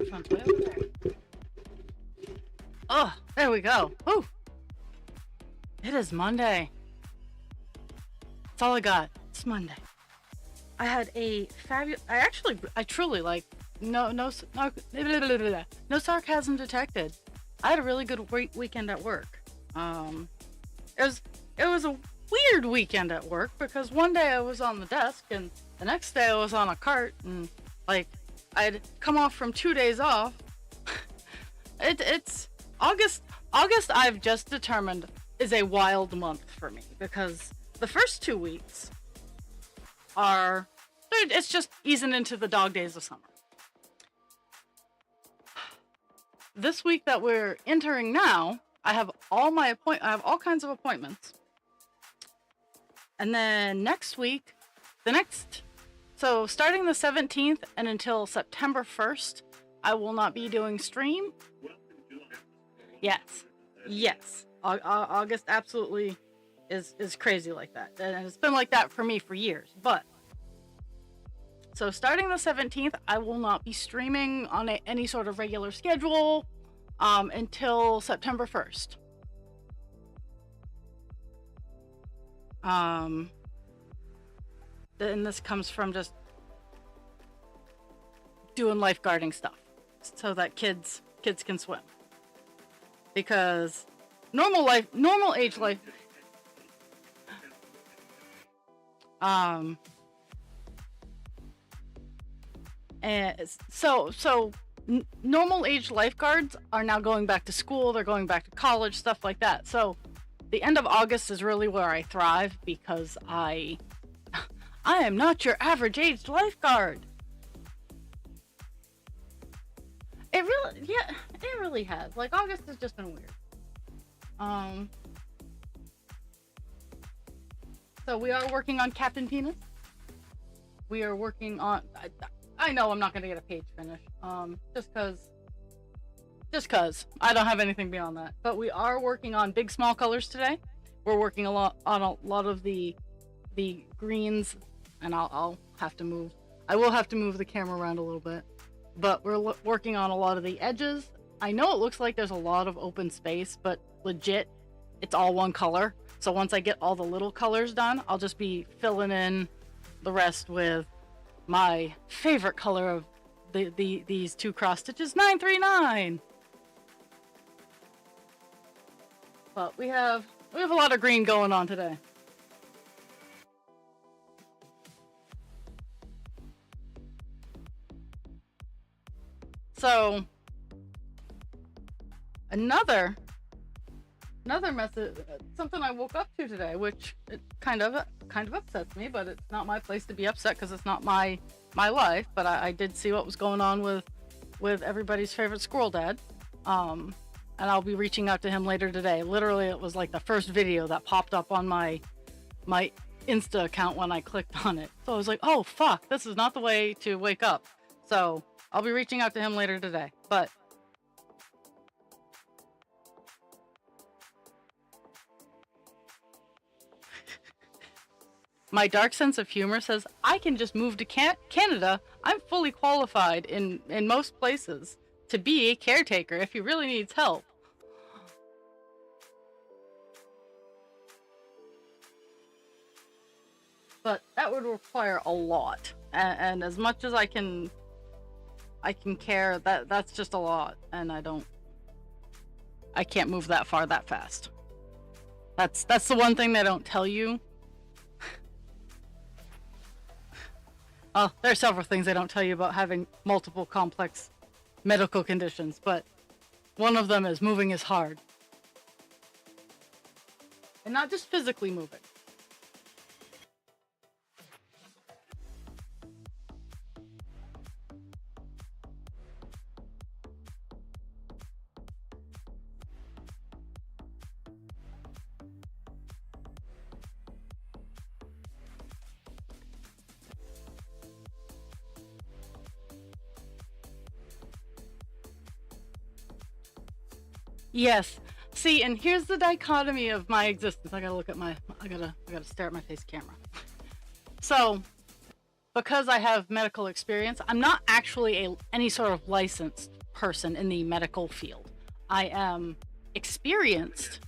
microphone's way over there. Oh, there we go. Whew. It is Monday. That's all I got. It's Monday. I had a fabulous. I truly like. No sarcasm detected. I had a really good weekend at work. It was a weird weekend at work because one day I was on the desk and the next day I was on a cart, and like I'd come off from 2 days off. It's August. August, I've just determined, is a wild month for me because the first 2 weeks it's just easing into the dog days of summer. This week that we're entering now, I have I have all kinds of appointments. And then next week, so starting the 17th and until September 1st, I will not be doing stream. Yes. August absolutely is crazy like that. And it's been like that for me for years. But, so starting the 17th, I will not be streaming on any sort of regular schedule until September 1st. And this comes from just doing lifeguarding stuff so that kids can swim. Because normal age life and so normal age lifeguards are now going back to school, they're going back to college, stuff like that. So the end of August is really where I thrive because I am not your average aged lifeguard. It really has. Like, August has just been weird. So we are working on Captain Penis. We are working on, I know I'm not going to get a page finish, just cause I don't have anything beyond that. But we are working on big small colors today. We're working on a lot of the greens, and I will have to move the camera around a little bit. But we're working on a lot of the edges. I know it looks like there's a lot of open space, but legit, it's all one color. So once I get all the little colors done, I'll just be filling in the rest with my favorite color of these two cross stitches, 939. But we have a lot of green going on today. So another message, something I woke up to today, which it kind of upsets me, but it's not my place to be upset because it's not my life. But I did see what was going on with everybody's favorite squirrel dad, and I'll be reaching out to him later today. Literally, it was like the first video that popped up on my Insta account when I clicked on it. So I was like, oh fuck, this is not the way to wake up. So I'll be reaching out to him later today. But my dark sense of humor says, I can just move to Canada. I'm fully qualified in most places to be a caretaker if he really needs help. But that would require a lot. And as much as I can care, that's just a lot. And I can't move that far that fast. That's the one thing they don't tell you. There are several things they don't tell you about having multiple complex medical conditions, but one of them is moving is hard. And not just physically moving. Yes. See, and here's the dichotomy of my existence. I gotta stare at my face camera. So, because I have medical experience, I'm not actually any sort of licensed person in the medical field. I am experienced,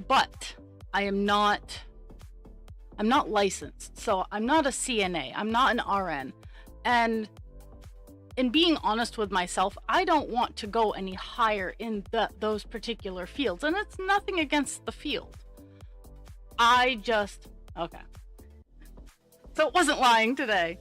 but I'm not licensed. So I'm not a CNA, I'm not an RN. And in being honest with myself, I don't want to go any higher in those particular fields. And it's nothing against the field. Okay. So it wasn't lying today.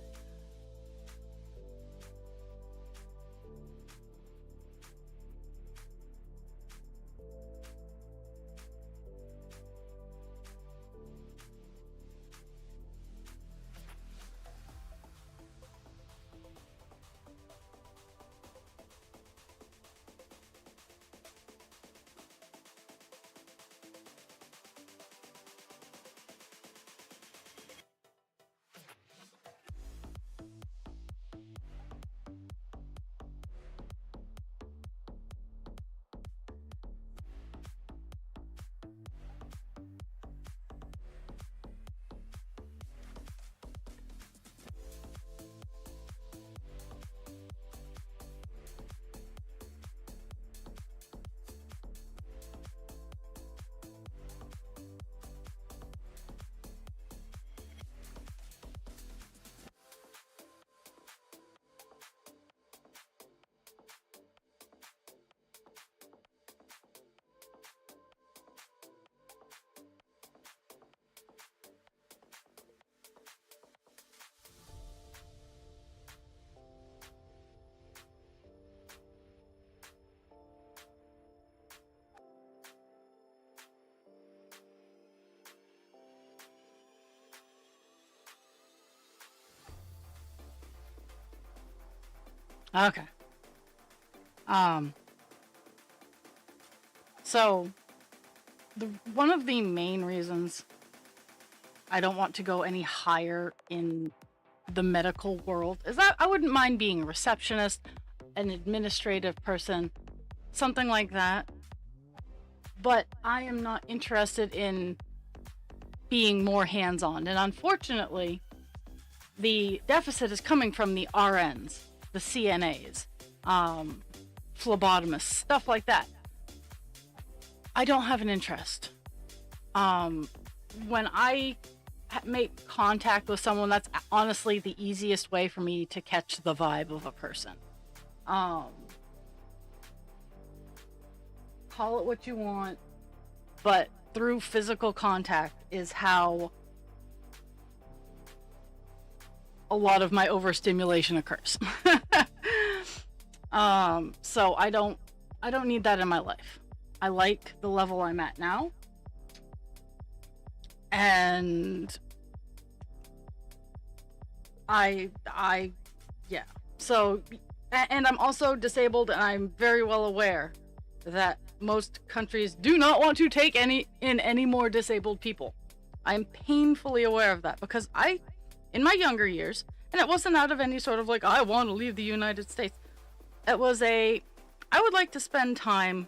Okay. So one of the main reasons I don't want to go any higher in the medical world is that I wouldn't mind being a receptionist, an administrative person, something like that. But I am not interested in being more hands-on. And unfortunately, the deficit is coming from the RNs, the CNAs, phlebotomists, stuff like that. I don't have an interest. When I make contact with someone, that's honestly the easiest way for me to catch the vibe of a person. Call it what you want, but through physical contact is how a lot of my overstimulation occurs. So I don't need that in my life. I like the level I'm at now. And yeah. So, and I'm also disabled, and I'm very well aware that most countries do not want to take any more disabled people. I'm painfully aware of that because in my younger years, and it wasn't out of any sort of like, I want to leave the United States. It was I would like to spend time.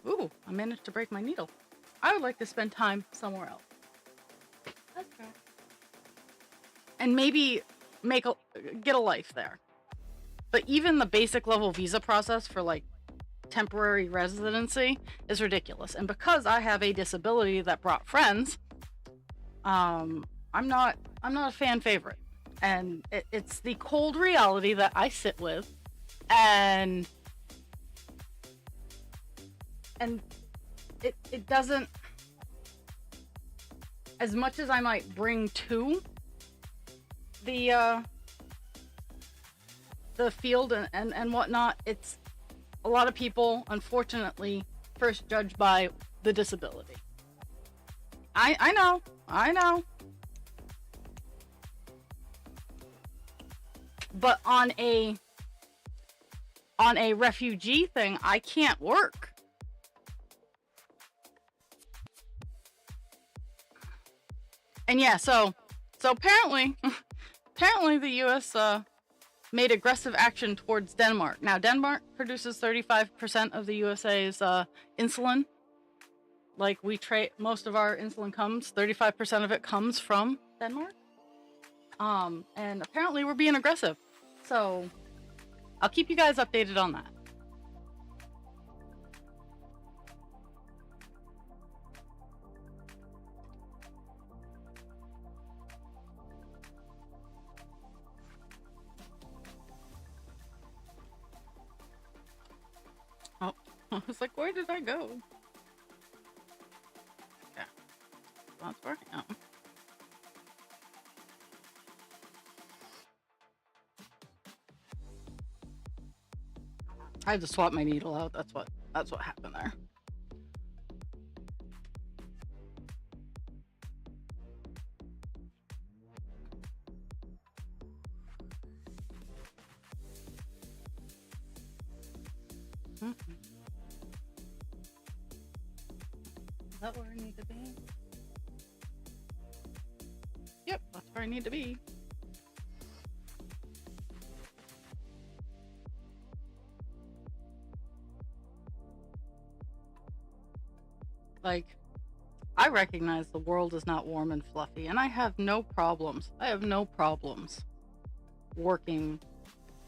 Ooh, I managed to break my needle. I would like to spend time somewhere else. That's right. And maybe get a life there. But even the basic level visa process for like temporary residency is ridiculous. And because I have a disability that brought friends, I'm not a fan favorite. And it's the cold reality that I sit with, and it doesn't, as much as I might bring to the field and whatnot, it's a lot of people, unfortunately, first judge by the disability. I know. But on a refugee thing, I can't work. And yeah, so apparently the U.S. made aggressive action towards Denmark. Now, Denmark produces 35% of the USA's insulin. Like, we trade most of our insulin 35% of it comes from Denmark. And apparently we're being aggressive. So I'll keep you guys updated on that. Oh, I was like, where did I go? Yeah, that's where I am. I had to swap my needle out. That's what happened there. Is that where I need to be? Yep, that's where I need to be. Like, I recognize the world is not warm and fluffy, and I have no problems. I have no problems working.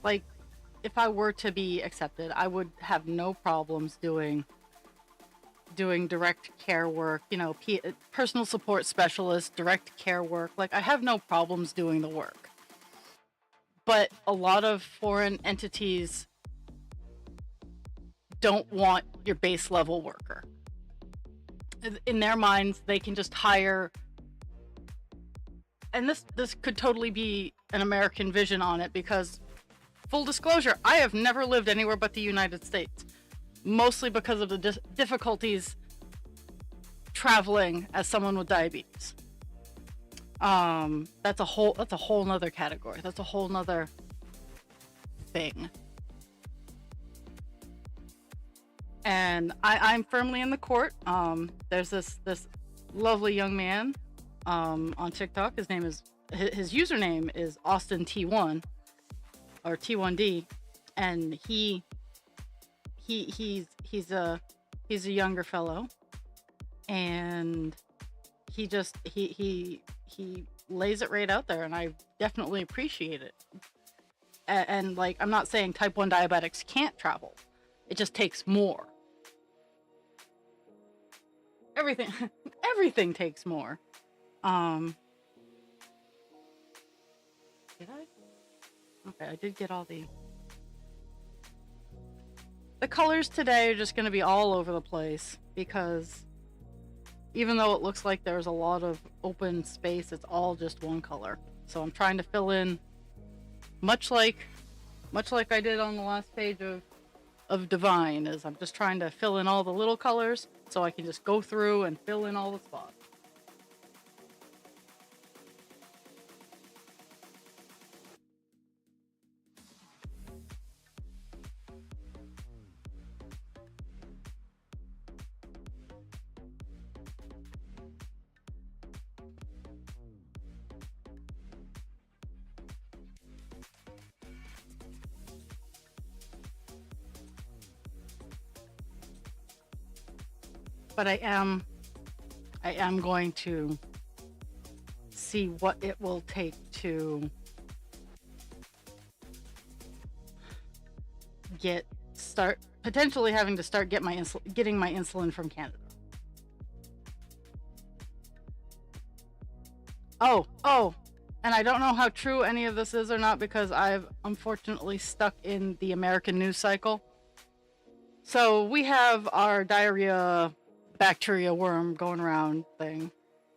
Like, if I were to be accepted, I would have no problems doing direct care work, you know, personal support specialist, direct care work. Like, I have no problems doing the work. But a lot of foreign entities don't want your base level worker. In their minds, they can just hire, and this could totally be an American vision on it, because full disclosure, I have never lived anywhere but the United States, mostly because of the difficulties traveling as someone with diabetes. That's a whole nother category. That's a whole nother thing. And I'm firmly in the court. There's this lovely young man on TikTok. His username is Austin T1 or T1D, and he's a younger fellow, and he lays it right out there, and I definitely appreciate it. And like, I'm not saying type 1 diabetics can't travel. It just takes more. Everything takes more. Did I? Okay, I did get all the colors today are just going to be all over the place, because even though it looks like there's a lot of open space, it's all just one color. So I'm trying to fill in, much like I did on the last page of Divine, is I'm just trying to fill in all the little colors so I can just go through and fill in all the spots. But I am going to see what it will take to potentially having to start getting my insulin from Canada. Oh, and I don't know how true any of this is or not, because I've unfortunately stuck in the American news cycle. So we have our diarrhea bacteria worm going around thing.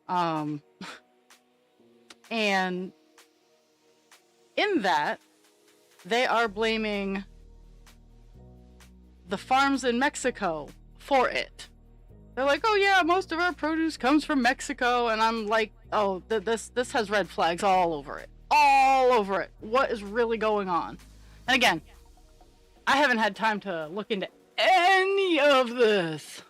And in that, they are blaming the farms in Mexico for it. They're like, oh yeah, most of our produce comes from Mexico. And I'm like, oh, this has red flags all over it. All over it. What is really going on? And again, I haven't had time to look into any of this.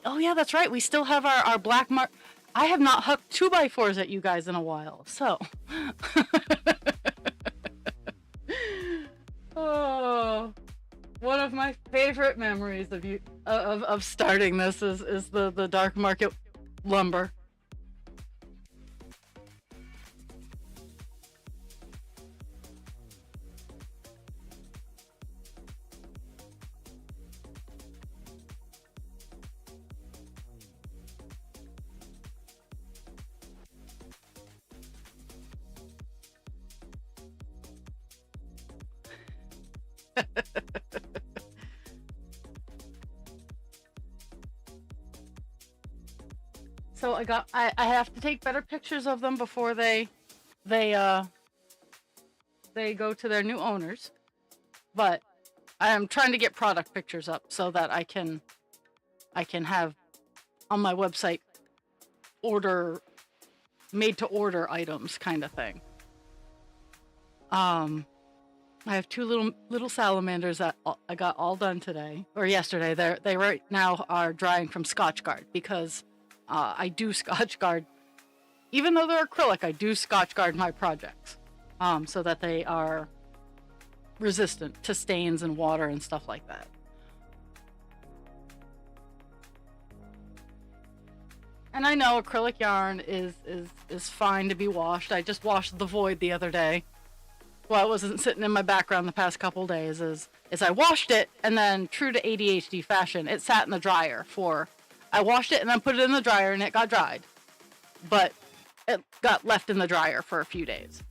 Oh yeah, that's right, we still have our black mark. I have not hucked 2x4s at you guys in a while, so oh, one of my favorite memories of starting this is the dark market lumber. so I have to take better pictures of them before they go to their new owners. But I am trying to get product pictures up so that I can have on my website made to order items kind of thing. I have two little salamanders that I got all done today or yesterday. They right now are drying from Scotchgard because I do Scotchgard, even though they're acrylic. I do Scotchgard my projects so that they are resistant to stains and water and stuff like that. And I know acrylic yarn is fine to be washed. I just washed the void the other day. Well, it wasn't sitting in my background the past couple days. Is I washed it, and then true to ADHD fashion, it sat in the dryer I washed it and then put it in the dryer and it got dried. But it got left in the dryer for a few days.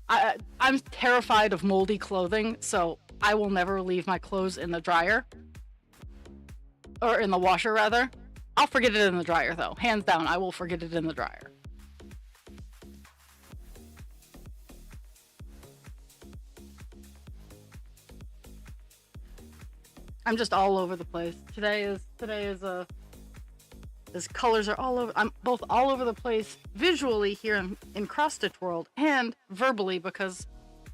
I'm terrified of moldy clothing, so I will never leave my clothes in the dryer. Or in the washer, rather. I'll forget it in the dryer, though. Hands down, I will forget it in the dryer. I'm just all over the place. Today is his colors are all over. I'm both all over the place visually here in Cross Stitch World and verbally because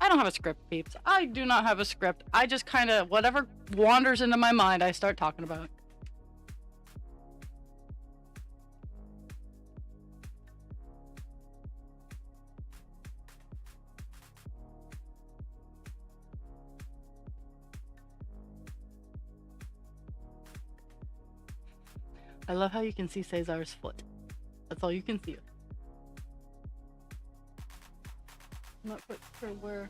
I don't have a script, peeps. I do not have a script. I just kind of, whatever wanders into my mind, I start talking about. I love how you can see Cesar's foot. That's all you can see. I'm not quite sure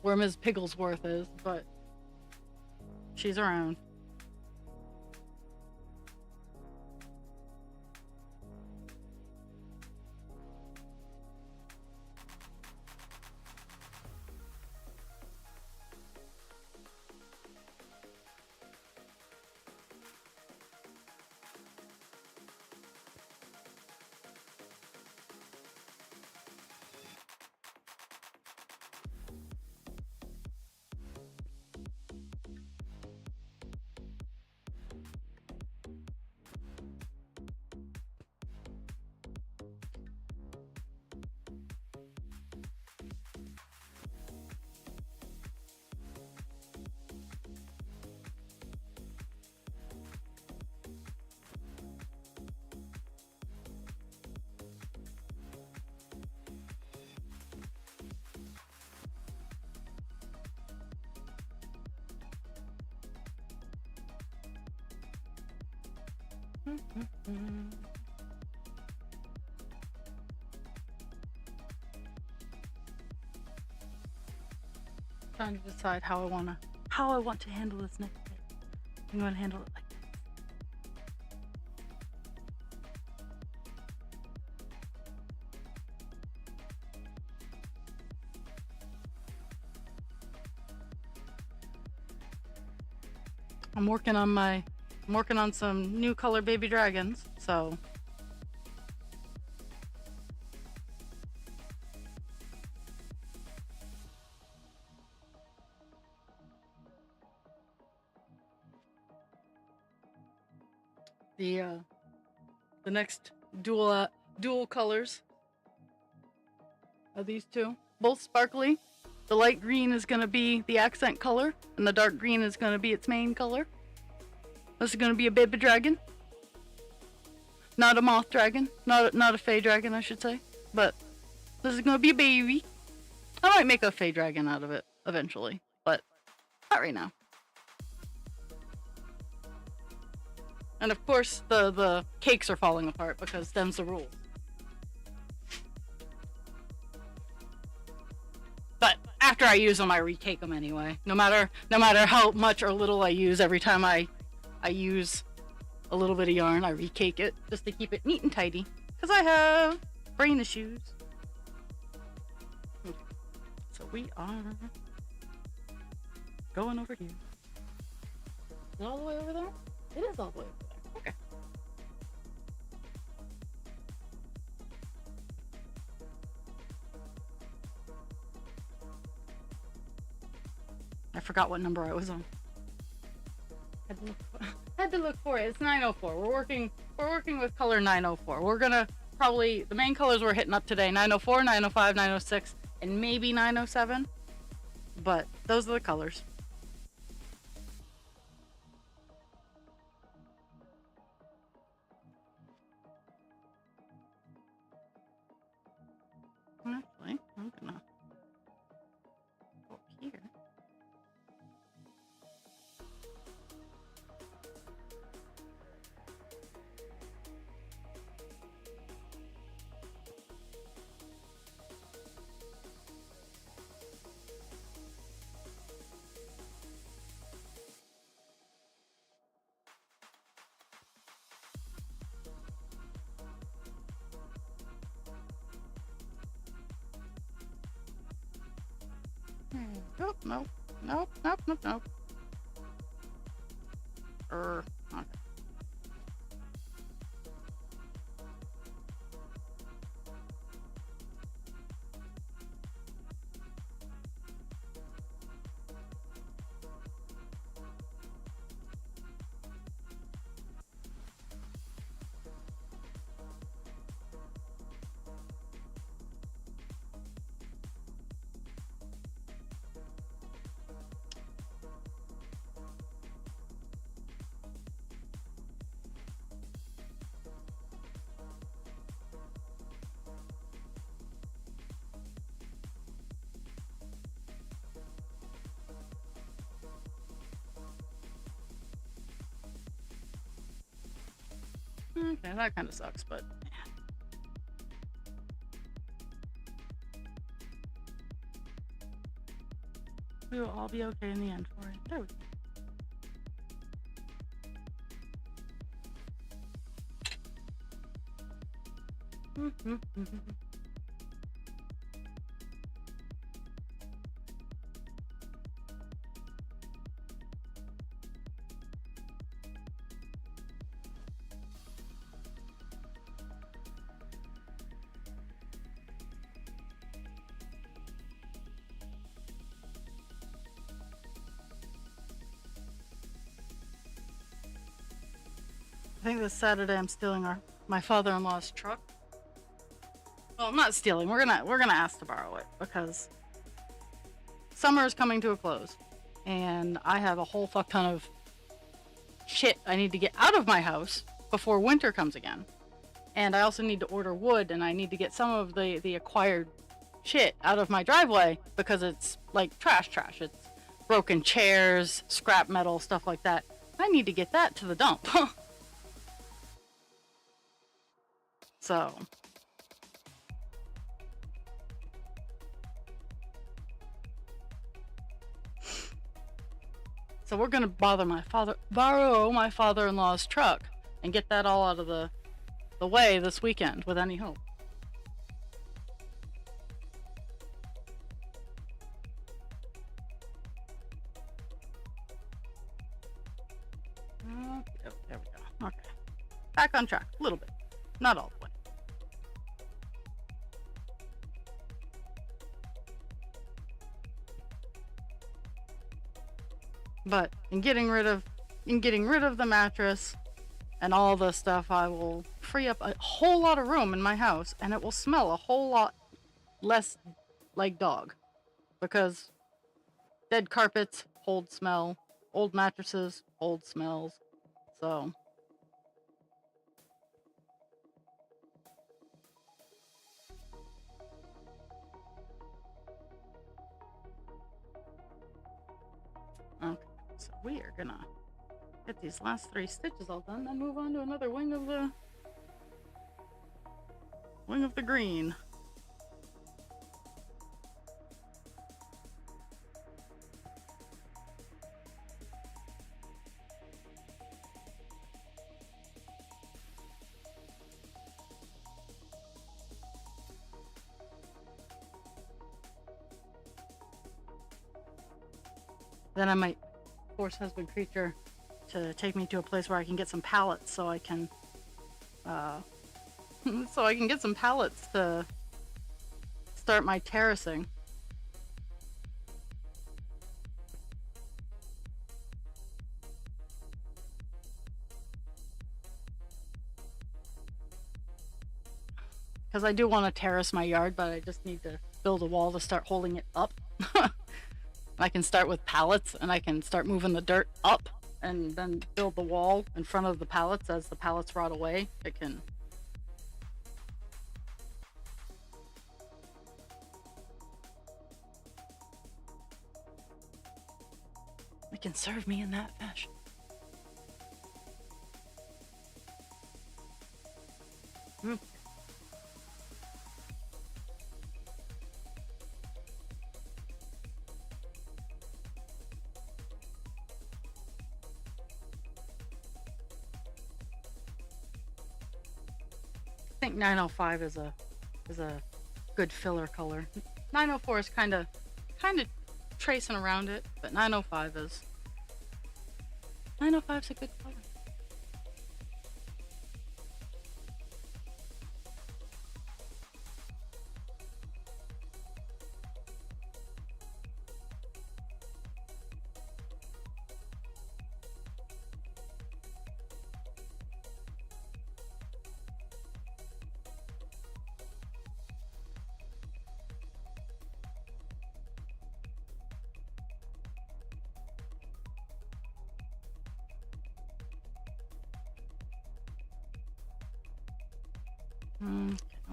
where Ms. Pigglesworth is, but she's around. Trying to decide how I want to handle this next bit. I'm going to handle it like this. I'm working on some new color baby dragons, so the next dual colors are these two, both sparkly. The light green is going to be the accent color, and the dark green is going to be its main color. This is going to be a baby dragon. Not a moth dragon. Not a fey dragon, I should say. But this is going to be a baby. I might make a fey dragon out of it eventually, but not right now. And of course, the cakes are falling apart because them's the rule. But after I use them, I recake them anyway. No matter how much or little I use, every time I use a little bit of yarn, I recake it just to keep it neat and tidy. Because I have brain issues. Okay. So we are going over here. Is it all the way over there? It is all the way over there. Okay. I forgot what number I was on. Had to look for it. It's 904. We're working with color 904. We're gonna probably, the main colors we're hitting up today: 904, 905, 906, and maybe 907. But those are the colors. Actually, I'm gonna go here. Oh, nope, nope, nope, nope, nope. Okay. Okay, that kind of sucks, but we will all be okay in the end for it. There we go. I think this Saturday I'm stealing my father-in-law's truck. Well, I'm not stealing. We're gonna ask to borrow it because summer is coming to a close, and I have a whole fuck ton of shit I need to get out of my house before winter comes again. And I also need to order wood, and I need to get some of the acquired shit out of my driveway because it's like trash. It's broken chairs, scrap metal, stuff like that. I need to get that to the dump. So we're gonna borrow my father-in-law's truck and get that all out of the way this weekend with any hope. There we go. Okay, back on track a little bit, not all the way. But in getting rid of the mattress and all the stuff, I will free up a whole lot of room in my house, and it will smell a whole lot less like dog, because dead carpets hold smell, old mattresses hold smells. So okay, so we are gonna get these last 3 stitches all done, then move on to another wing of the green. Then I might force husband creature to take me to a place where I can get some pallets so I can get some pallets to start my terracing. because I do want to terrace my yard, but I just need to build a wall to start holding it up. I can start with pallets, and I can start moving the dirt up and then build the wall in front of the pallets. As the pallets rot away, it can serve me in that fashion. Mm. I think 905 is a good filler color. 904 is kind of tracing around it, but 905 is 905's a good color.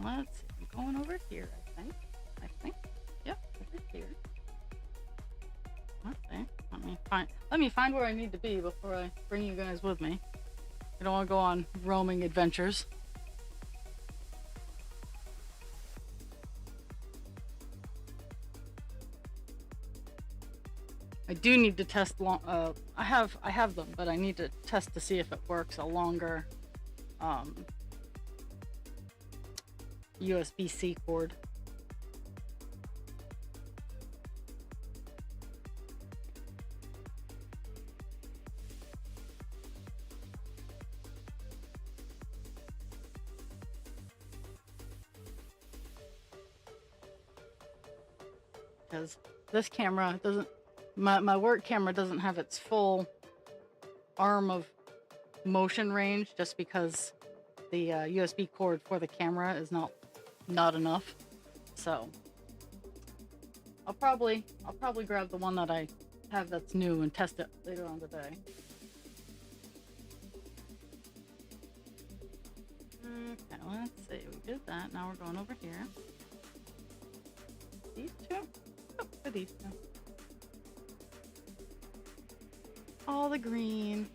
Let's see. I'm going over here, I think. Yep, over here. Okay. Let me find where I need to be before I bring you guys with me. I don't want to go on roaming adventures. I do need to test I have them, but I need to test to see if it works a longer USB-C cord. Because this camera doesn't, my work camera doesn't have its full arm of motion range, just because the USB cord for the camera is not enough. So I'll probably grab the one that I have that's new and test it later on today. Okay, let's see. We did that. Now we're going over here. These two? Oh, for these two. All the green.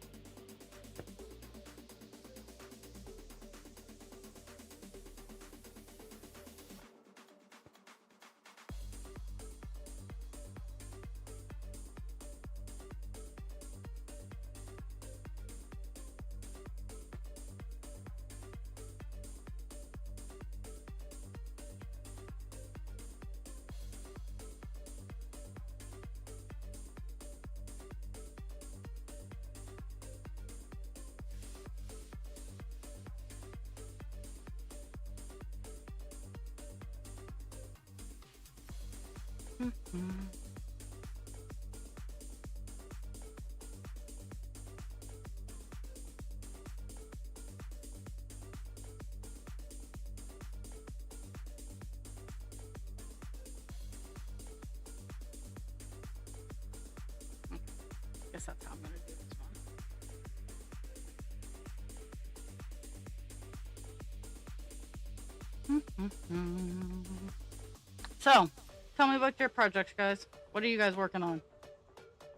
Guess that's how I'm gonna do this one. So, tell me about your projects, guys. What are you guys working on?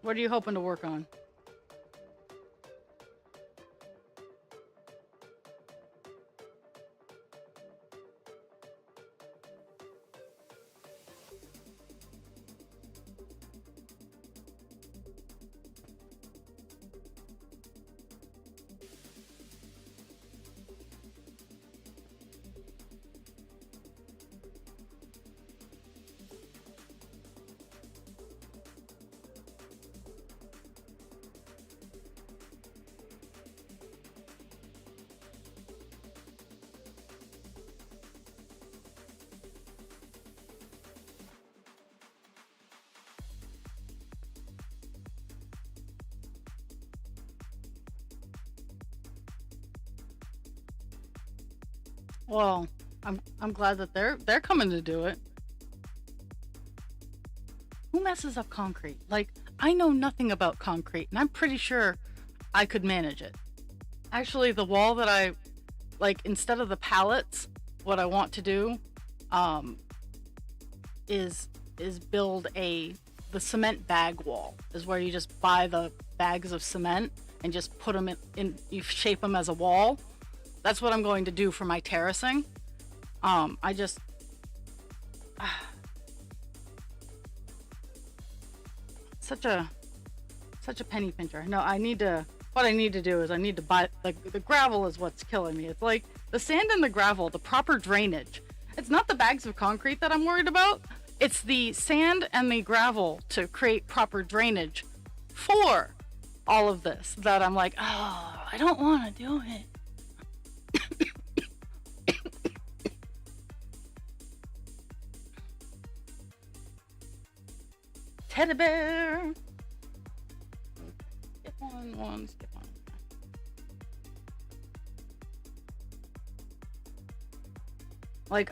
What are you hoping to work on? Well, I'm glad that they're coming to do it. Who messes up concrete? Like, I know nothing about concrete, and I'm pretty sure I could manage it. Actually, the wall that I like, instead of the pallets, what I want to do is build the cement bag wall, is where you just buy the bags of cement and just put them in you shape them as a wall. That's what I'm going to do for my terracing. I just such a penny pincher. No, what I need to do is I need to buy the gravel is what's killing me. It's like the sand and the gravel, the proper drainage. It's not the bags of concrete that I'm worried about. It's the sand and the gravel to create proper drainage for all of this that I'm like, oh, I don't want to do it. Teddy bear. Skip one, skip one. Like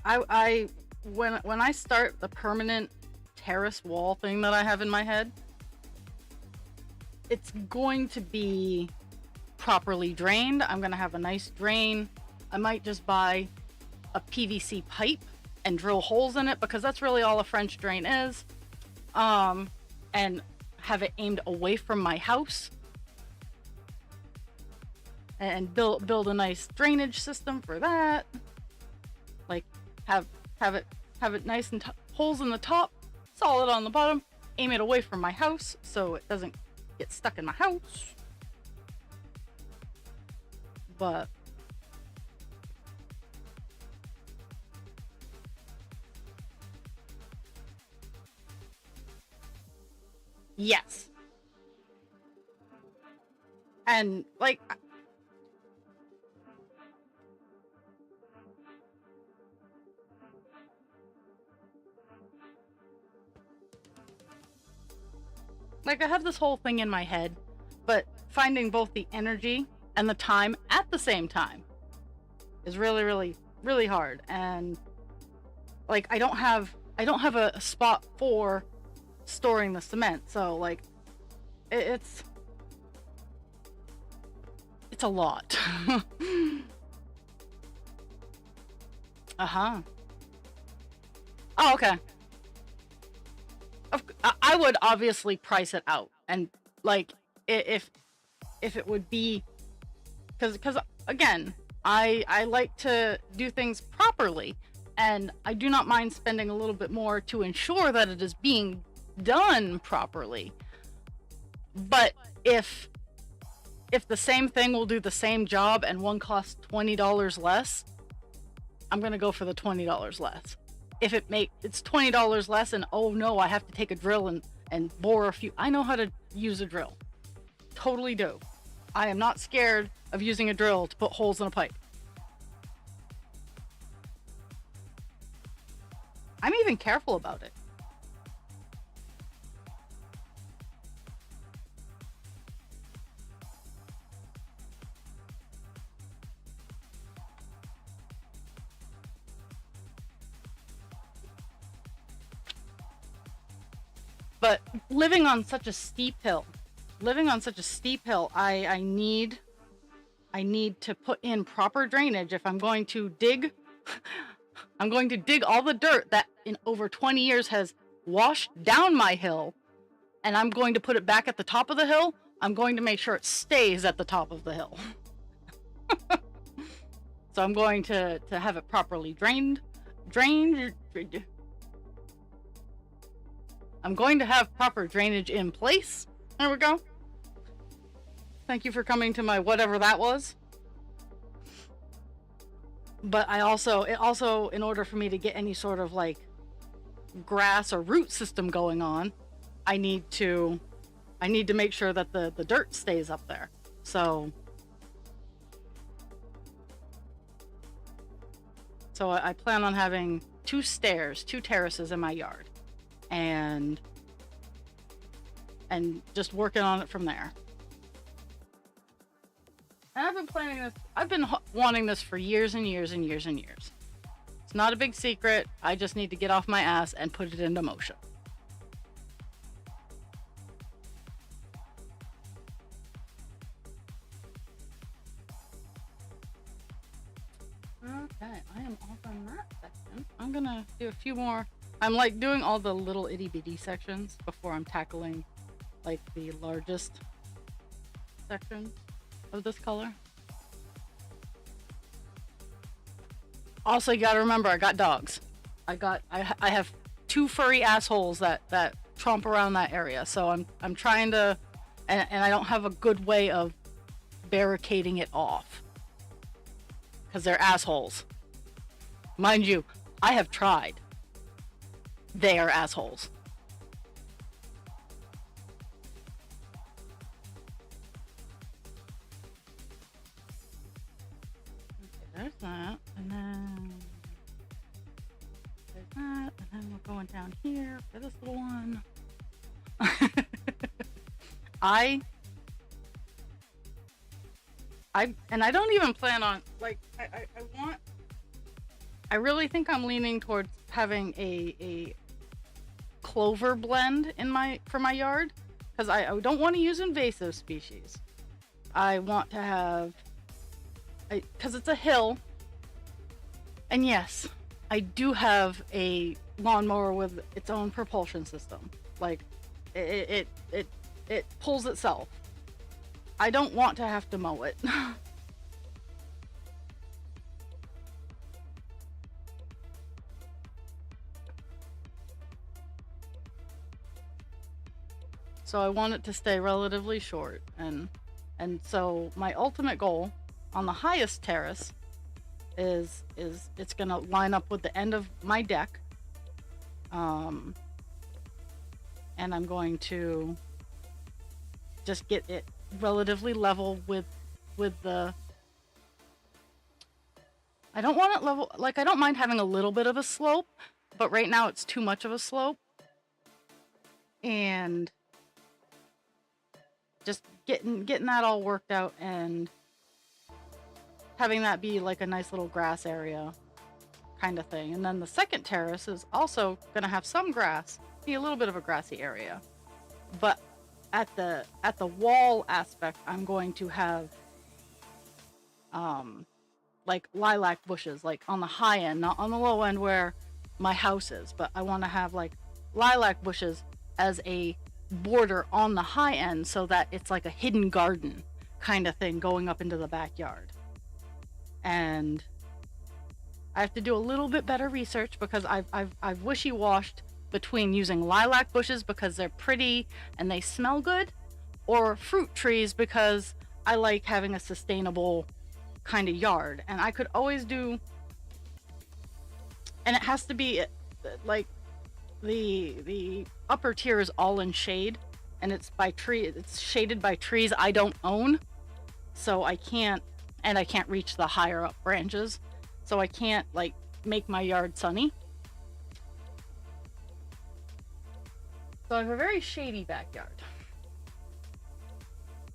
when I start the permanent terrace wall thing that I have in my head, it's going to be properly drained. I'm gonna have a nice drain. I might just buy a PVC pipe and drill holes in it, because that's really all a French drain is. And have it aimed away from my house, and build a nice drainage system for that. Like have it nice and holes in the top, solid on the bottom, aim it away from my house so it doesn't get stuck in my house. But yes. And like I have this whole thing in my head, but finding both the energy and the time at the same time is really, really, really hard. And like I don't have a spot for storing the cement, so like it's a lot. Uh-huh. Oh, okay. I would obviously price it out, and like if it would be, because again, I like to do things properly, and I do not mind spending a little bit more to ensure that it is being done properly. But if the same thing will do the same job and one costs $20 less, I'm gonna go for the $20 less. If it's $20 less, and oh no, I have to take a drill and bore a few. I know how to use a drill. Totally do. I am not scared of using a drill to put holes in a pipe. I'm even careful about it. But living on such a steep hill, I need to put in proper drainage if I'm going to dig. I'm going to dig all the dirt that in over 20 years has washed down my hill, and I'm going to put it back at the top of the hill. I'm going to make sure it stays at the top of the hill. So I'm going to have it properly drained. I'm going to have proper drainage in place. There we go. Thank you for coming to my whatever that was. But it also, in order for me to get any sort of like grass or root system going on, I need to make sure that the dirt stays up there. So I plan on having 2 terraces in my yard, and just working on it from there. And I've been planning this. I've been wanting this for years and years and years and years. It's not a big secret. I just need to get off my ass and put it into motion. Okay, I am off on that section. I'm gonna do a few more. I'm like doing all the little itty bitty sections before I'm tackling like the largest section of this color. Also, you gotta remember, I got dogs. I have two furry assholes that tromp around that area. So I'm trying to, and I don't have a good way of barricading it off because they're assholes. Mind you, I have tried. They are assholes. Okay, there's that, and then there's that, and then we're going down here for this little one. I don't even plan on, like, I really think I'm leaning towards having a clover blend for my yard, because I don't want to use invasive species. I want to have, because it's a hill, and yes, I do have a lawnmower with its own propulsion system. Like, it pulls itself. I don't want to have to mow it. So I want it to stay relatively short, and so my ultimate goal on the highest terrace is it's gonna line up with the end of my deck, and I'm going to just get it relatively level with the, I don't want it level, like, I don't mind having a little bit of a slope, but right now it's too much of a slope, and just getting that all worked out and having that be like a nice little grass area kind of thing. And then the second terrace is also gonna have some grass, be a little bit of a grassy area, but at the wall aspect, I'm going to have like lilac bushes, like on the high end, not on the low end where my house is, but I want to have like lilac bushes as a border on the high end, so that it's like a hidden garden kind of thing going up into the backyard. And I have to do a little bit better research, because I've wishy-washed between using lilac bushes because they're pretty and they smell good, or fruit trees because I like having a sustainable kind of yard. And I could always do, and it has to be like the upper tier is all in shade, and it's shaded by trees I don't own, so I can't reach the higher up branches, so I can't like make my yard sunny. So I have a very shady backyard.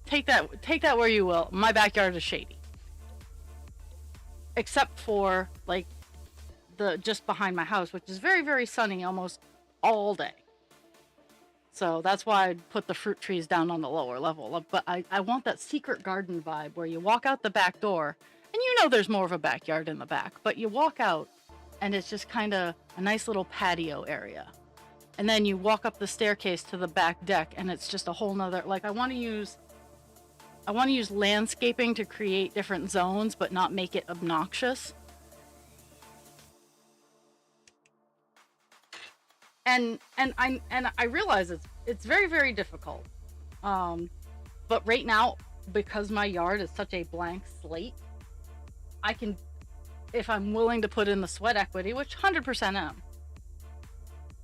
Take that where you will. My backyard is shady, except for like the just behind my house, which is very, very sunny almost all day. So that's why I'd put the fruit trees down on the lower level. But I want that secret garden vibe where you walk out the back door, and you know there's more of a backyard in the back, but you walk out and it's just kind of a nice little patio area. And then you walk up the staircase to the back deck, and it's just a whole nother, like, I want to use landscaping to create different zones, but not make it obnoxious. And I realize it's very, very difficult. But right now, because my yard is such a blank slate, I can, if I'm willing to put in the sweat equity, which 100% am,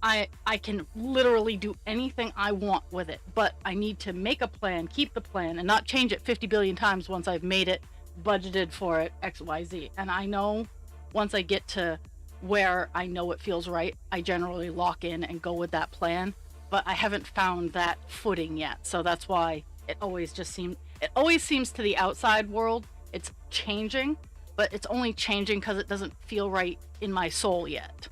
I can literally do anything I want with it. But I need to make a plan, keep the plan, and not change it 50 billion times once I've made it, budgeted for it, XYZ. And I know once I get to where I know it feels right, I generally lock in and go with that plan, but I haven't found that footing yet. So that's why it always seems to the outside world it's changing, but it's only changing because it doesn't feel right in my soul yet.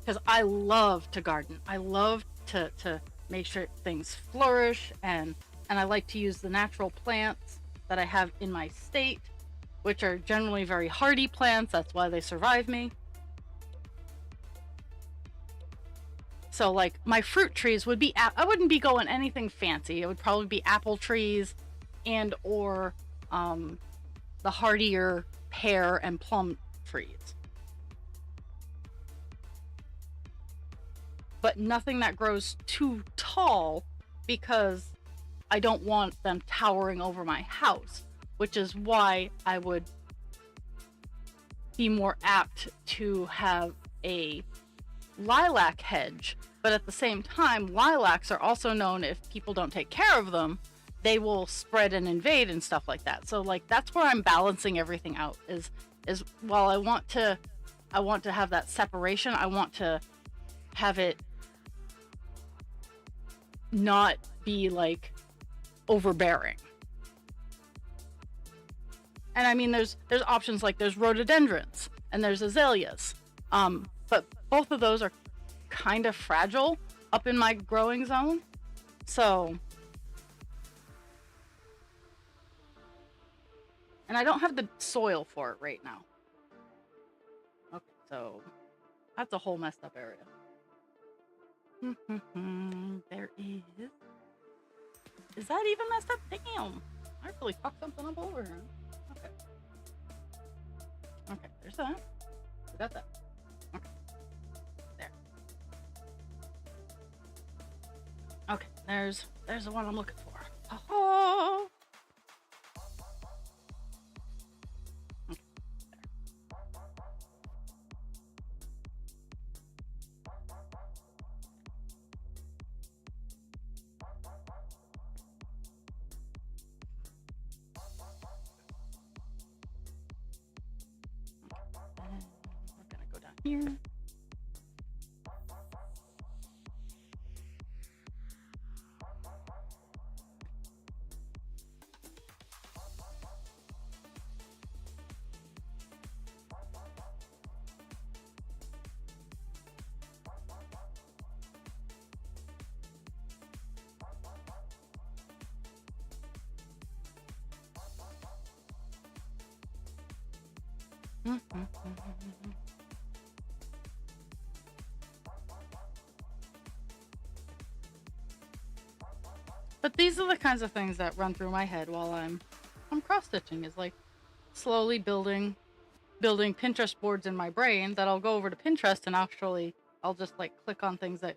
Because I love to garden. I love to make sure things flourish, and I like to use the natural plants that I have in my state, which are generally very hardy plants. That's why they survive me. So like my fruit trees would be, I wouldn't be going anything fancy. It would probably be apple trees and or the hardier pear and plum trees. But nothing that grows too tall, because I don't want them towering over my house, which is why I would be more apt to have a lilac hedge. But at the same time, lilacs are also known, if people don't take care of them, they will spread and invade and stuff like that. So like that's where I'm balancing everything out, is while I want to have that separation, I want to have it not be like overbearing. And I mean, there's options, like there's rhododendrons and there's azaleas, but both of those are kind of fragile up in my growing zone. So, and I don't have the soil for it right now. Okay, so that's a whole messed up area. There is. Is that even messed up? Damn. I really fucked something up over here. Okay. Okay, there's that. We got that. Okay. There. Okay, there's the one I'm looking for. Oh. Okay, we're gonna go down here. But these are the kinds of things that run through my head while I'm cross stitching, is like slowly building Pinterest boards in my brain that I'll go over to Pinterest and actually I'll just like click on things that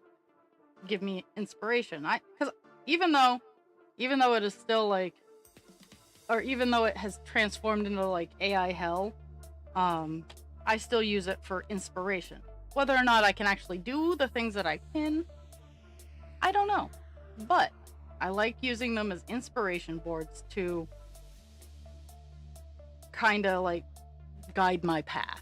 give me inspiration. Because even though it is still like, or even though it has transformed into like AI hell, I still use it for inspiration. Whether or not I can actually do the things that I pin, I don't know. But I like using them as inspiration boards to kind of like guide my path.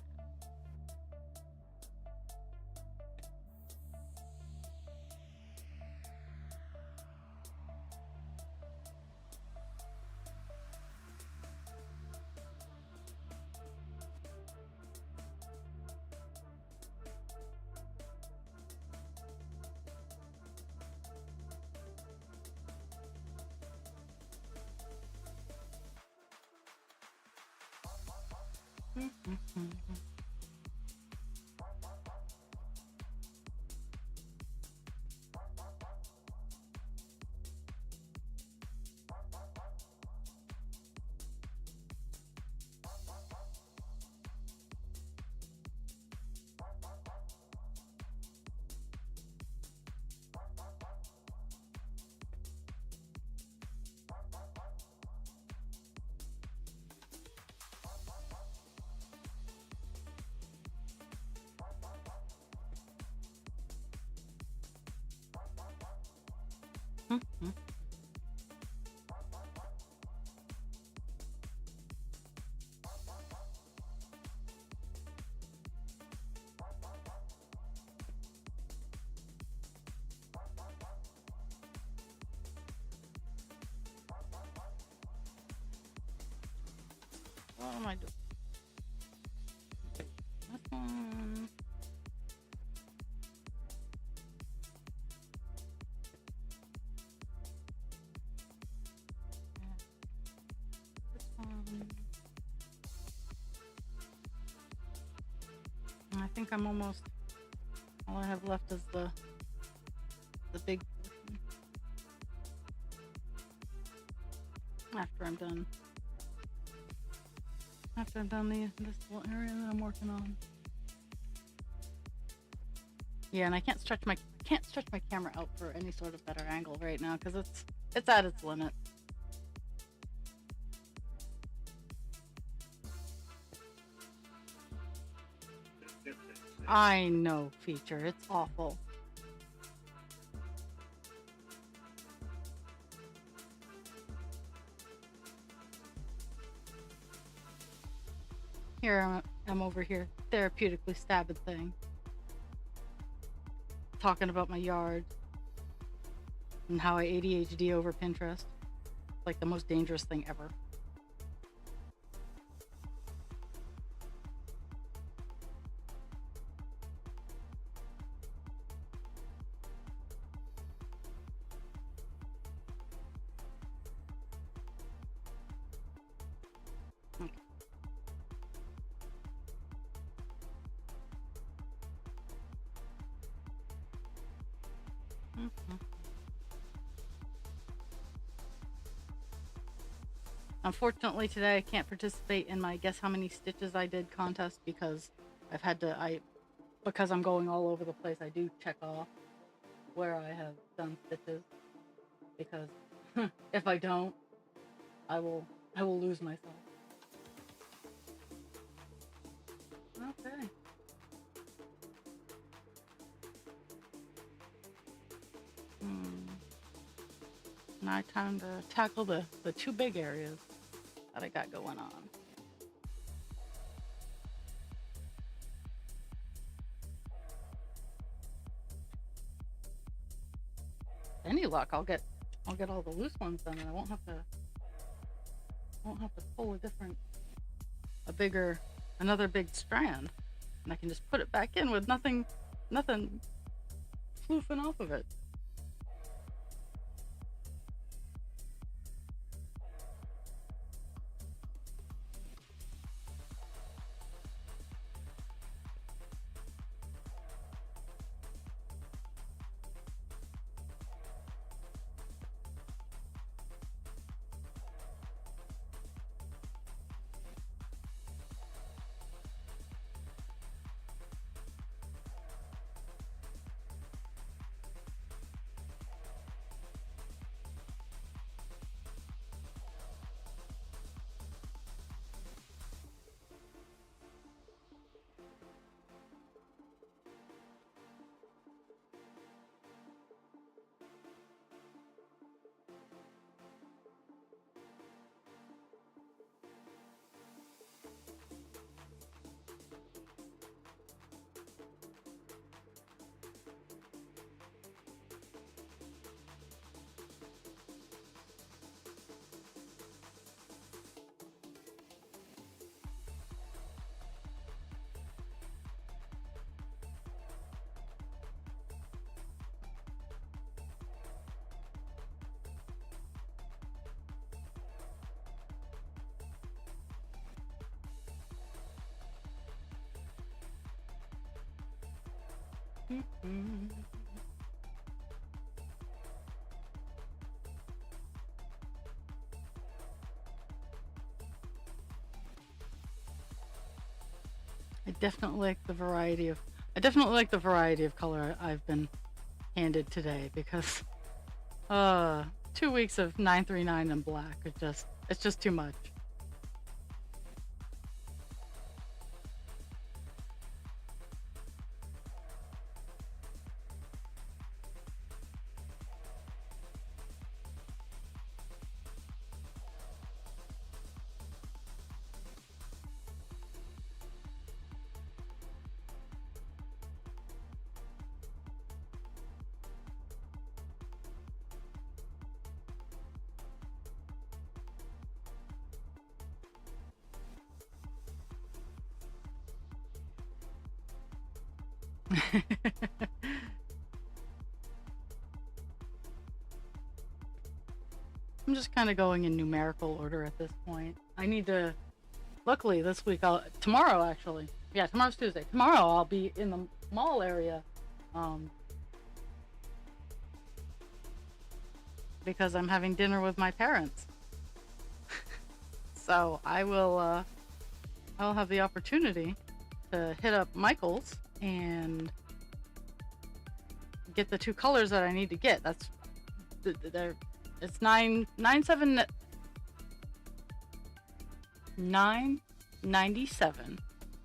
What am I doing? This one. This one. And I think I'm almost, all I have left is the big portion. After I'm done this little area that I'm working on. Yeah, and I can't stretch my camera out for any sort of better angle right now because it's at its limit. I know, feature. It's awful. Here I'm over here, therapeutically stabbing thing. Talking about my yard and how I ADHD over Pinterest. Like the most dangerous thing ever. Okay. Mm-hmm. Unfortunately today I can't participate in my guess how many stitches I did contest because because I'm going all over the place, I do check off where I have done stitches because if I don't, I will lose myself. Okay. Now time to tackle the two big areas that I got going on. Any luck, I'll get all the loose ones done, and I won't have to pull another big strand, and I can just put it back in with nothing floofing off of it. I definitely like the variety of color I've been handed today because 2 weeks of 939 in black it's just too much. I'm just kind of going in numerical order at this point. I need to, luckily this week, tomorrow actually. Yeah, tomorrow's Tuesday. Tomorrow I'll be in the mall area. Because I'm having dinner with my parents. So I will have the opportunity to hit up Michael's and get the 2 colors that I need to get. That's it's 997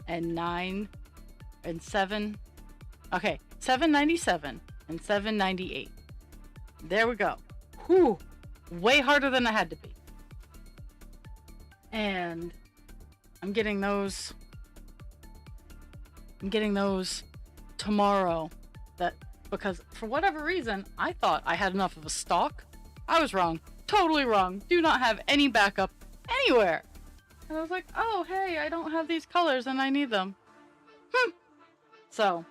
and 9 and 7. Okay, 797 and 798. There we go. Whew, way harder than I had to be. And I'm getting those tomorrow. Because for whatever reason, I thought I had enough of a stock. I was wrong. Totally wrong. Do not have any backup anywhere. And I was like, oh, hey, I don't have these colors and I need them. So.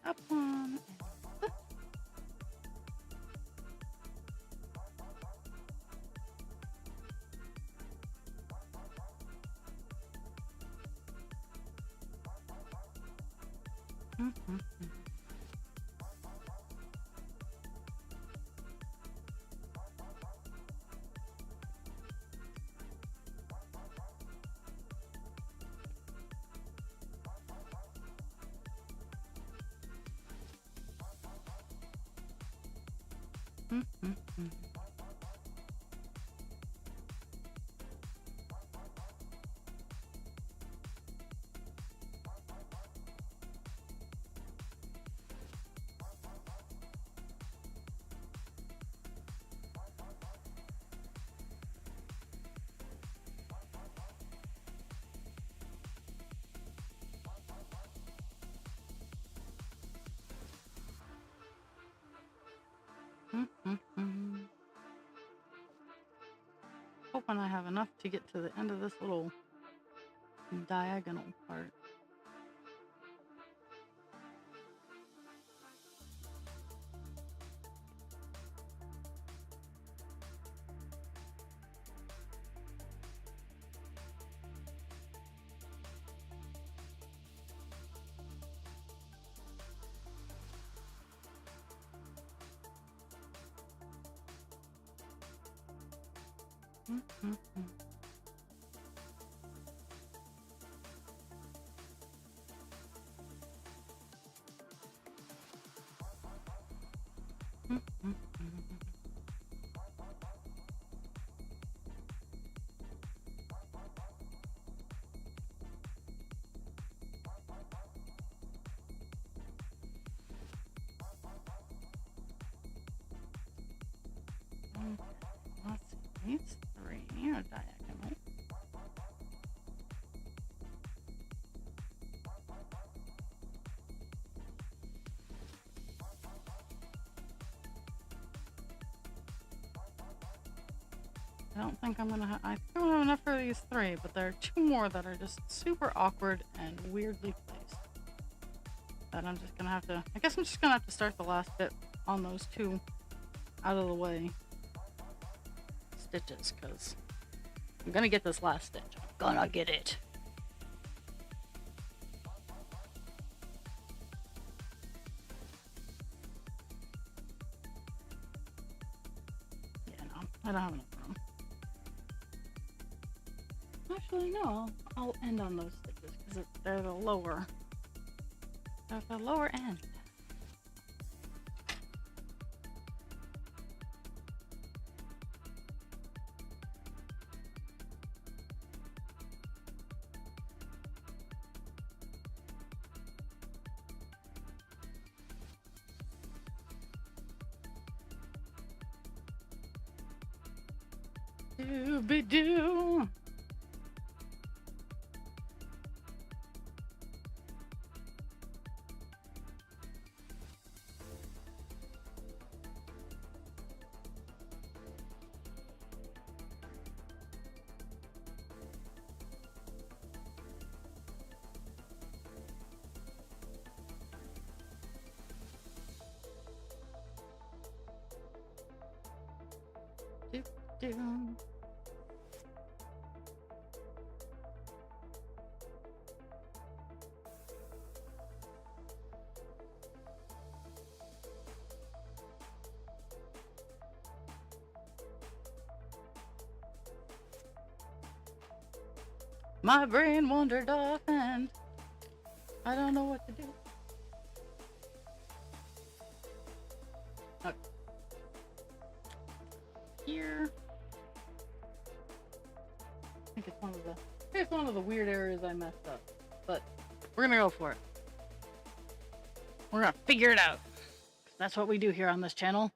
Up one. Hoping I have enough to get to the end of this little diagonal part. Let's see, these 3 are diagonal. I don't think I'm gonna have, I think I'm gonna have enough for these 3, but there are 2 more that are just super awkward and weirdly placed. That I'm just gonna have to, I guess I'm just gonna have to start the last bit on those 2 out of the way stitches, because I'm gonna get this last stitch. I'm gonna get it. Yeah, no, I don't have enough room. Actually, no, I'll end on those stitches because they're the lower. They're at the lower end. Dooby-doo. Doo-doo. My brain wandered off and I don't know what to do. Okay. Here. I think it's one of the weird areas I messed up. But we're gonna go for it. We're gonna figure it out. That's what we do here on this channel.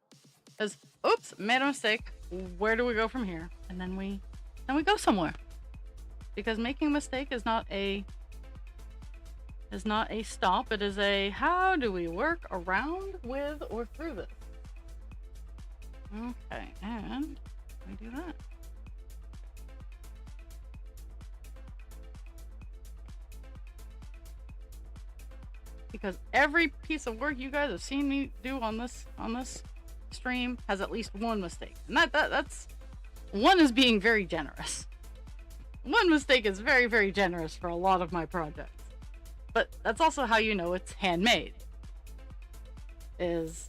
Because, oops, made a mistake. Where do we go from here? And then we go somewhere. Because making a mistake is not a stop. It is a how do we work around, with, or through this. Okay, and we do that. Because every piece of work you guys have seen me do on this stream has at least one mistake. And that's one is being very generous. One mistake is very, very generous for a lot of my projects. But that's also how you know it's handmade. Is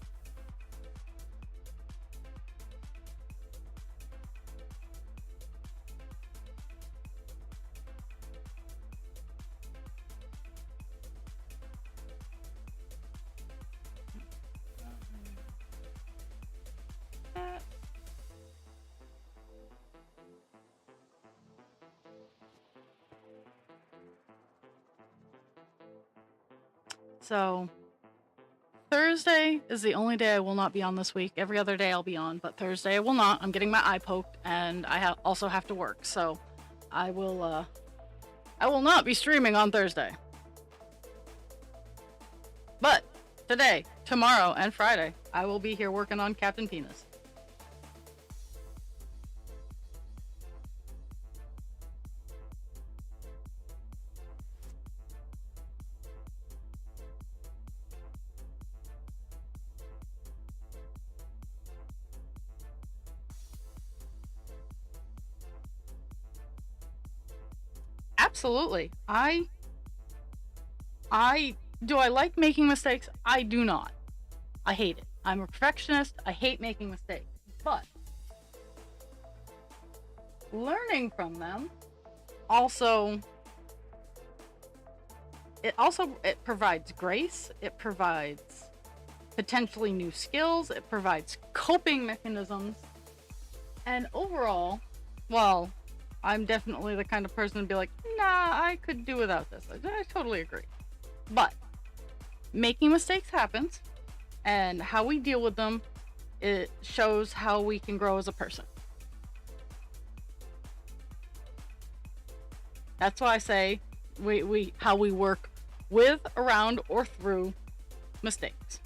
so Thursday is the only day I will not be on this week. Every other day I'll be on, but Thursday I will not. I'm getting my eye poked, and I also have to work, so I will not be streaming on Thursday. But today, tomorrow, and Friday, I will be here working on Captain Penis. Absolutely. Do I like making mistakes? I do not. I hate it. I'm a perfectionist. I hate making mistakes. But learning from them it provides grace. It provides potentially new skills. It provides coping mechanisms. And overall, well, I'm definitely the kind of person to be like, nah, I could do without this. I totally agree. But making mistakes happens, and how we deal with them, it shows how we can grow as a person. That's why I say how we work with, around, or through mistakes.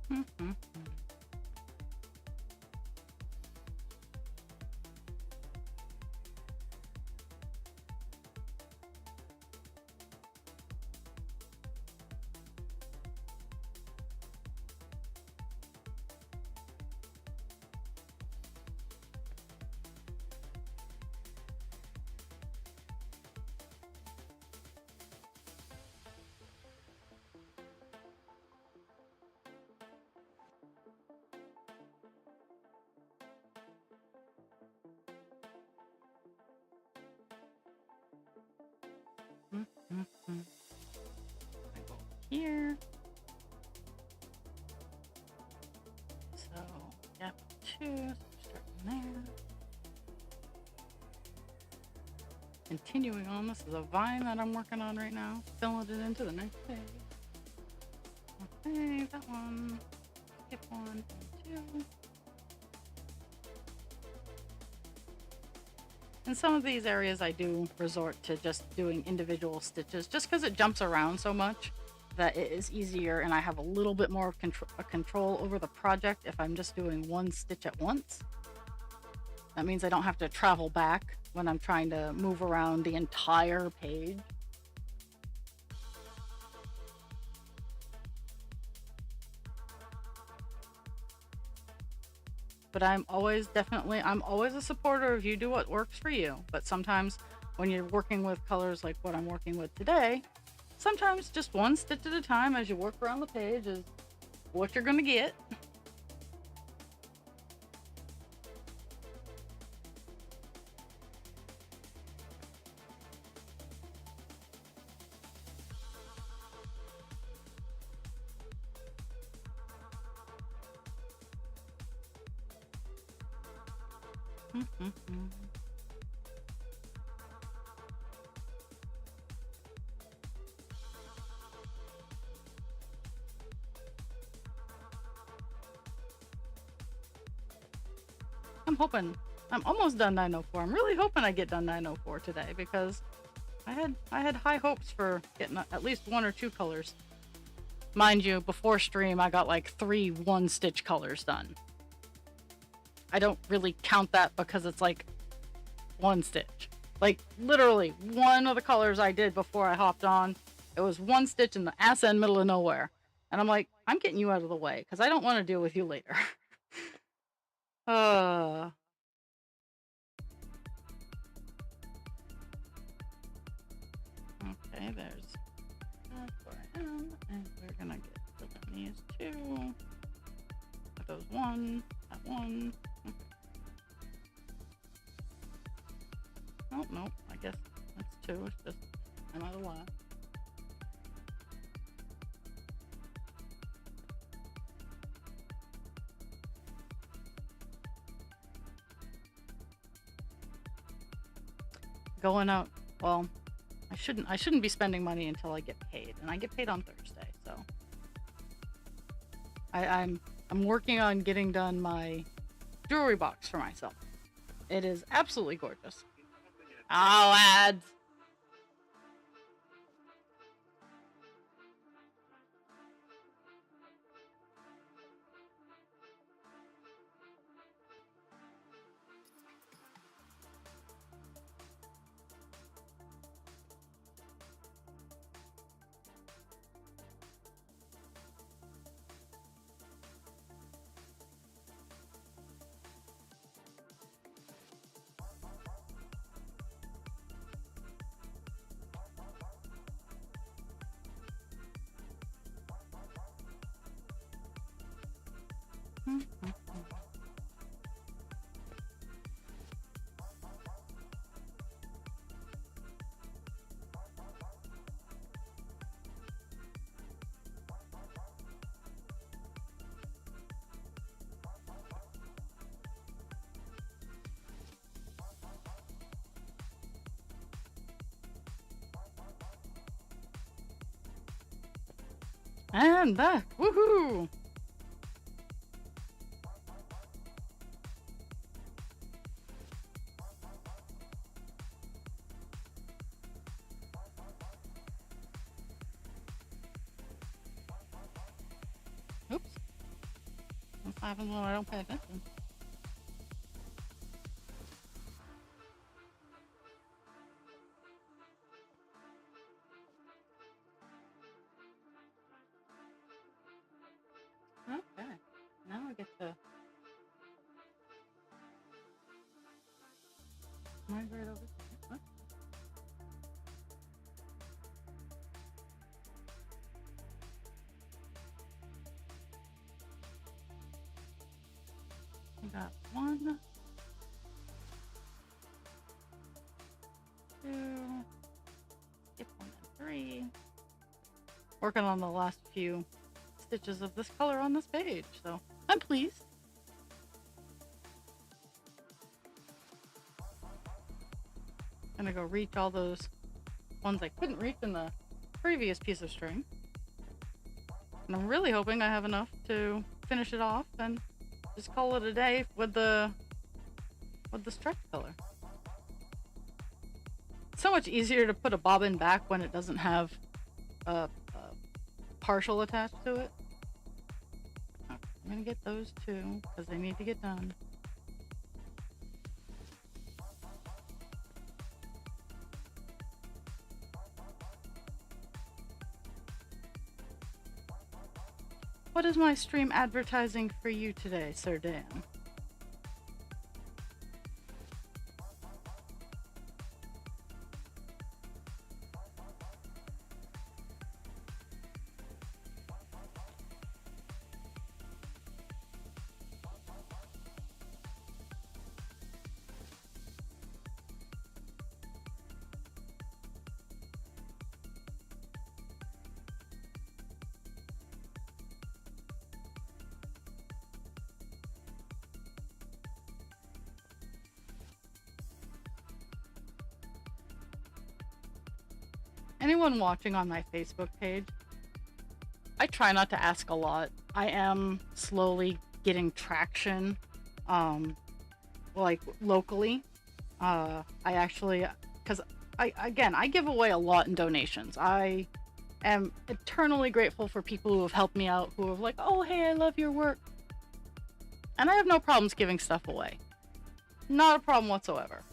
Mm-hmm. Mm-hmm. I go here. So, gap 2, so starting there. Continuing on, this is a vine that I'm working on right now. Filling it into the next page. Okay, that one. Skip 1 and 2. In some of these areas, I do resort to just doing individual stitches, just because it jumps around so much that it is easier, and I have a little bit more control over the project if I'm just doing one stitch at once. That means I don't have to travel back when I'm trying to move around the entire page. But I'm always a supporter of you do what works for you. But sometimes when you're working with colors like what I'm working with today, sometimes just one stitch at a time as you work around the page is what you're gonna get. I'm almost done 904. I'm really hoping I get done 904 today because I had high hopes for getting at least 1 or 2 colors. Mind you, before stream I got like 3 1-stitch colors done. I don't really count that because it's like 1 stitch. Like literally one of the colors I did before I hopped on, it was 1 stitch in the ass end middle of nowhere. And I'm like, I'm getting you out of the way because I don't want to deal with you later. Okay, there's that's where I am, and we're gonna get these 2. That goes 1, that 1. Okay. Oh no, I guess that's 2. It's just another 1. Going out. Well, I shouldn't be spending money until I get paid, and I get paid on Thursday, so I'm working on getting done my jewelry box for myself. It is absolutely gorgeous. Oh, ads. And back. Woohoo! Oops. That's what happens when I don't pay attention. Okay, now I get to migrate over here. Huh? We got 1, 2, skip 1 and 3. Working on the last few stitches of this color on this page, so I'm pleased. Gonna go reach all those ones I couldn't reach in the previous piece of string. And I'm really hoping I have enough to finish it off and just call it a day with the stretch color. It's so much easier to put a bobbin back when it doesn't have a partial attached to it. Okay, I'm gonna get those 2 because they need to get done. What is my stream advertising for you today, Sir Dan? Anyone watching on my Facebook page, I try not to ask a lot. I am slowly getting traction, like locally. I actually, because I give away a lot in donations. I am eternally grateful for people who have helped me out, who have like, oh hey, I love your work, and I have no problems giving stuff away. Not a problem whatsoever.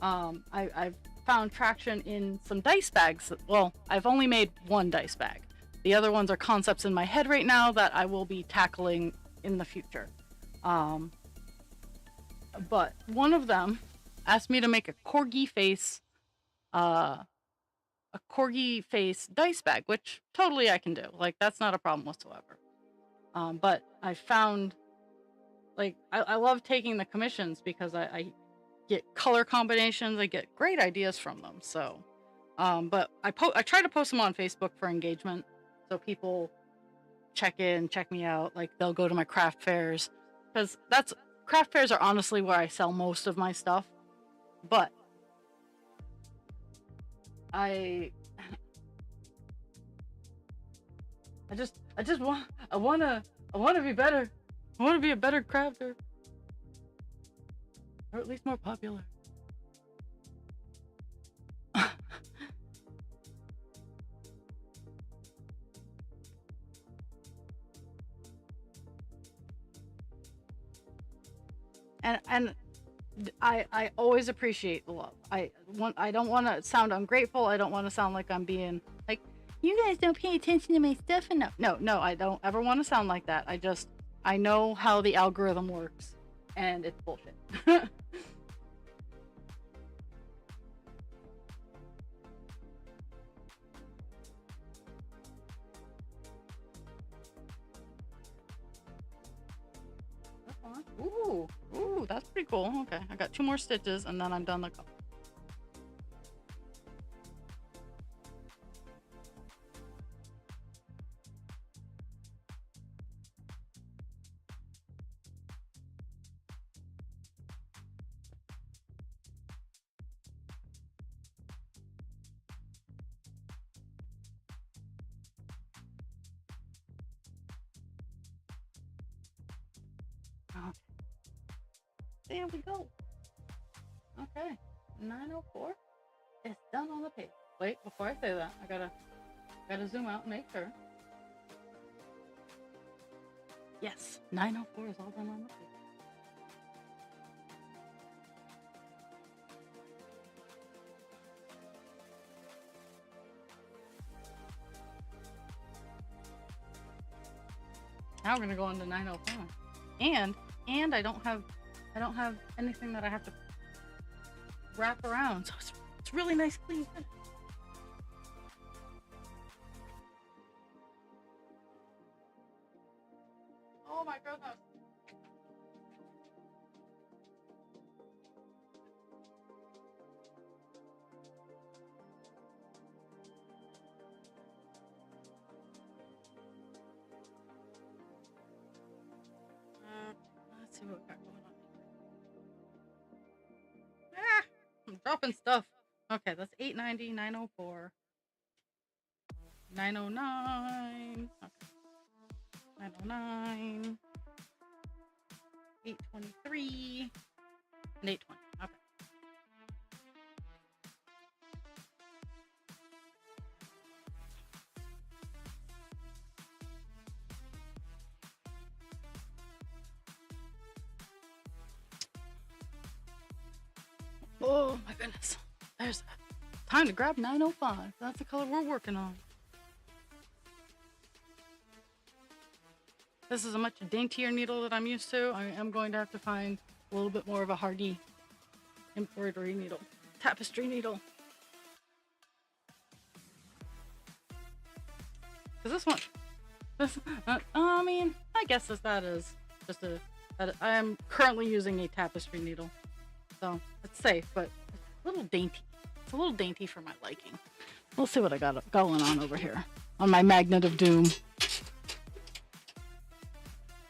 I've found traction in some dice bags. Well, I've only made 1 dice bag. The other ones are concepts in my head right now that I will be tackling in the future. But one of them asked me to make a corgi face dice bag, which totally I can do. Like, that's not a problem whatsoever. But I found, like, I love taking the commissions because I get color combinations. I get great ideas from them. So, but I try to post them on Facebook for engagement, so people check me out. Like, they'll go to my craft fairs, because craft fairs are honestly where I sell most of my stuff. But I want to be better. I want to be a better crafter. Or at least more popular. and I always appreciate the love. I don't want to sound ungrateful. I don't want to sound like I'm being like, you guys don't pay attention to my stuff enough. No, I don't ever want to sound like that. I know how the algorithm works, and it's bullshit. Ooh, that's pretty cool. Okay, I got 2 more stitches and then I'm done the color. Okay. There we go. Okay, 904. It's done on the page. Wait, before I say that, I gotta zoom out and make sure. Yes, 904 is all done on the page. Now we're gonna go on to 905. And I don't have anything that I have to wrap around, so it's really nice clean finish. Oh my goodness. Let's see what we got going on. Ah, I'm dropping stuff. Okay, that's 890, 904, 909. Okay. 909, 823, and 820. Okay. Oh my goodness. There's time to grab 905. That's the color we're working on. This is a much daintier needle that I'm used to. I am going to have to find a little bit more of a hardy embroidery needle, tapestry needle. Cause this one, I mean, I guess that is just I am currently using a tapestry needle, so it's safe, but it's a little dainty. It's a little dainty for my liking. We'll see what I got going on over here on my magnet of doom.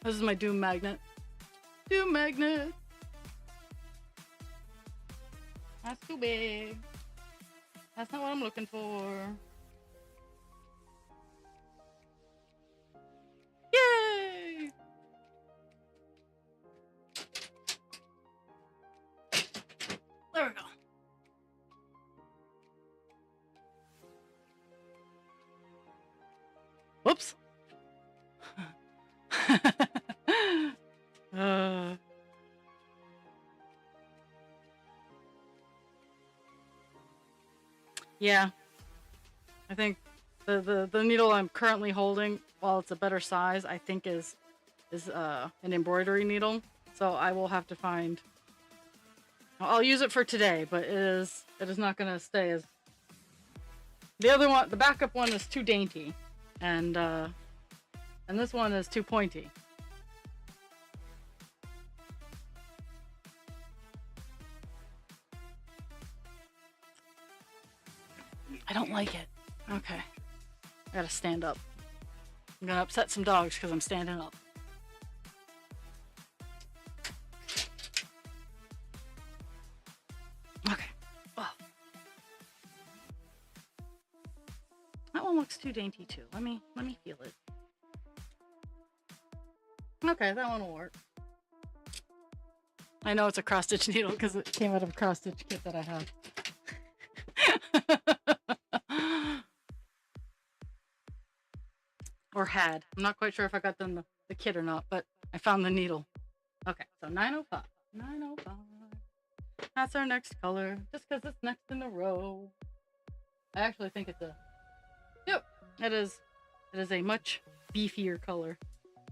This is my doom magnet. Doom magnet. That's too big. That's not what I'm looking for. Yay! There we go. Whoops. Yeah, I think the needle I'm currently holding, while it's a better size, I think is an embroidery needle. So I will have to find. I'll use it for today, but it is not gonna stay as. The other one, the backup one, is too dainty, and this one is too pointy. I don't like it. Okay. I gotta stand up. I'm gonna upset some dogs because I'm standing up. Okay. Oh. That one looks too dainty too. Let me feel it. Okay, that one will work. I know it's a cross stitch needle because it came out of a cross stitch kit that I have. Or had. I'm not quite sure if I got them the kit or not, but I found the needle. Okay, so 905. 905. That's our next color, just because it's next in the row. I actually think it's a... Yep, it is a much beefier color.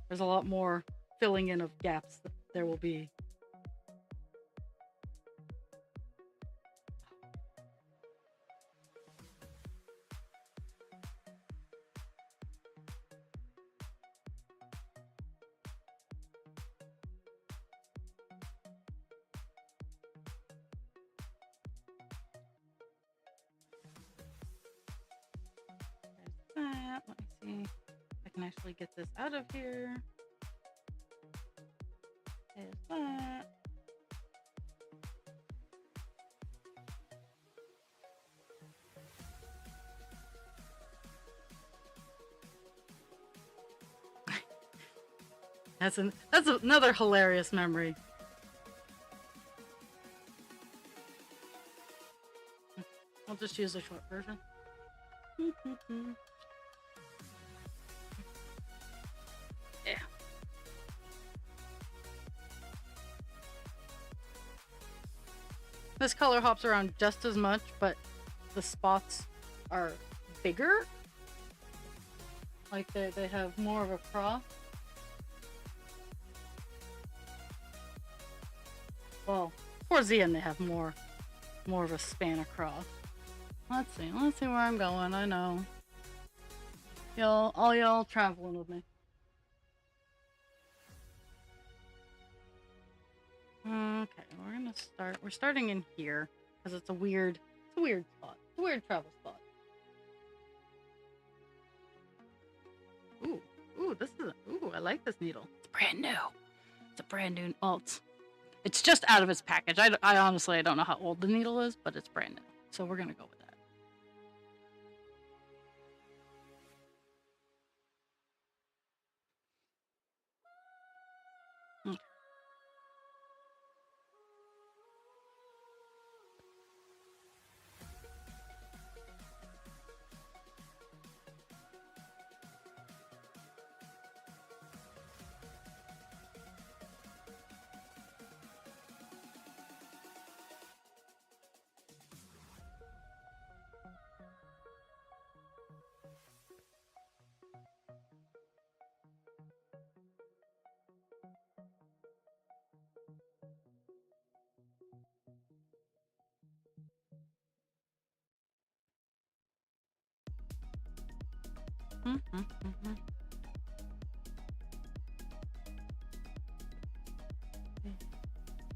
There's a lot more filling in of gaps that there will be. That. Let me see if I can actually get this out of here. There's that. That's another hilarious memory. I'll just use the short version. Yeah. This color hops around just as much, but the spots are bigger. Like they have more of a cross. Well, towards the end they have more of a span across. Let's see where I'm going. I know. All y'all traveling with me. Okay, we're starting in here because it's a weird spot. It's a weird travel spot. Ooh, I like this needle. It's brand new. It's a brand new, it's just out of its package. I honestly, I don't know how old the needle is, but it's brand new. So we're gonna go with that.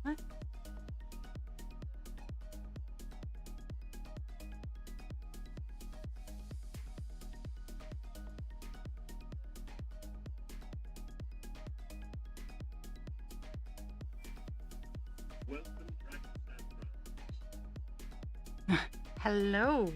What? Hello.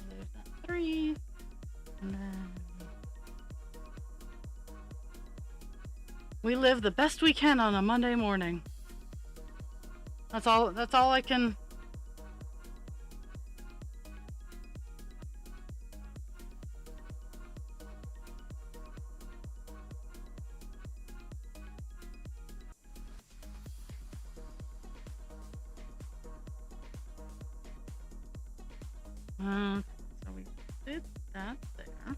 There's that 3. And then we live the best we can on a Monday morning. That's all I can. So we did that there.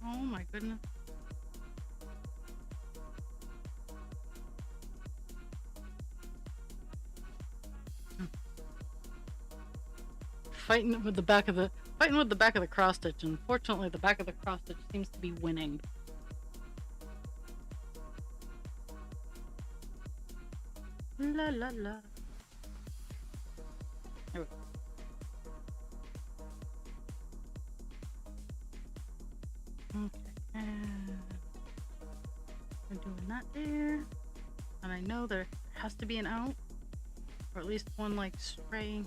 Oh my goodness. Fighting with the back of the cross stitch, and fortunately the back of the cross stitch seems to be winning. La la la. There we go. Okay, and we're doing that there. And I know there has to be an out, or at least one like stray.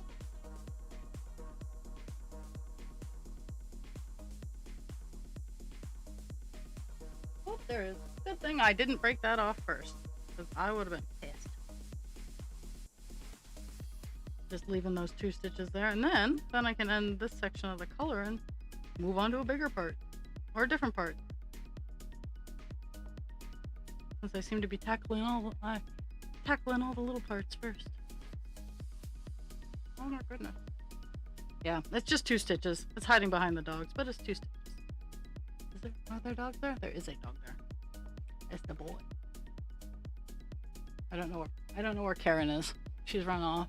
Oh, there is. Good thing I didn't break that off first, because I would have been pissed. Just leaving those 2 stitches there, and then I can end this section of the color and move on to a bigger part, or a different part. Since I seem to be tackling all the little parts first. Oh my goodness. Yeah, it's just 2 stitches. It's hiding behind the dogs, but it's 2 stitches. Are there dogs there? There is a dog there. It's the boy. I don't know where Karen is. She's run off.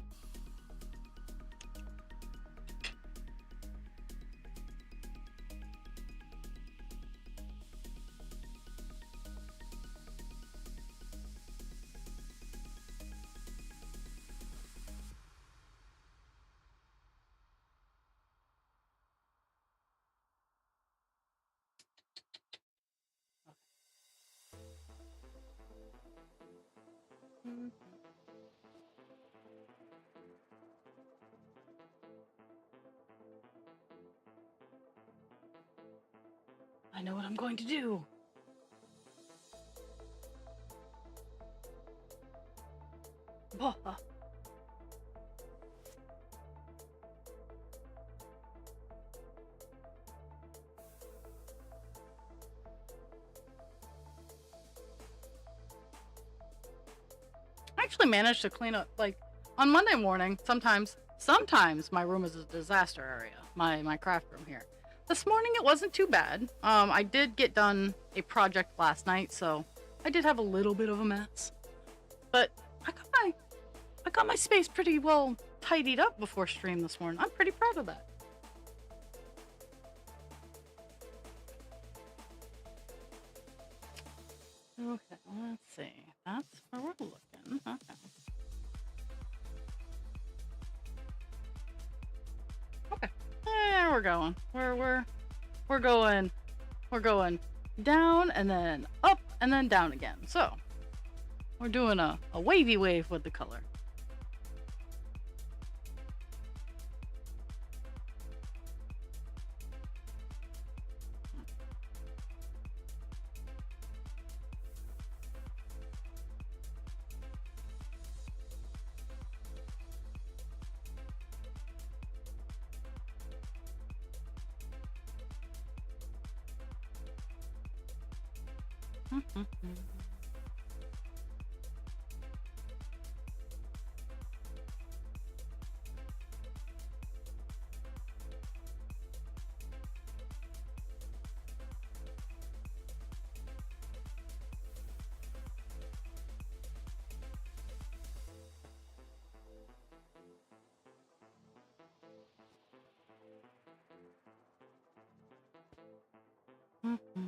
I know what I'm going to do. Oh. I actually managed to clean up, like, on Monday morning. Sometimes my room is a disaster area, my craft room here. This morning it wasn't too bad. I did get done a project last night, so I did have a little bit of a mess. But I got my space pretty well tidied up before stream this morning. I'm pretty proud of that. Okay, let's see. That's where we're looking. Okay. Okay. There we're going. We're going down and then up and then down again. So we're doing a wavy wave with the color. Okay.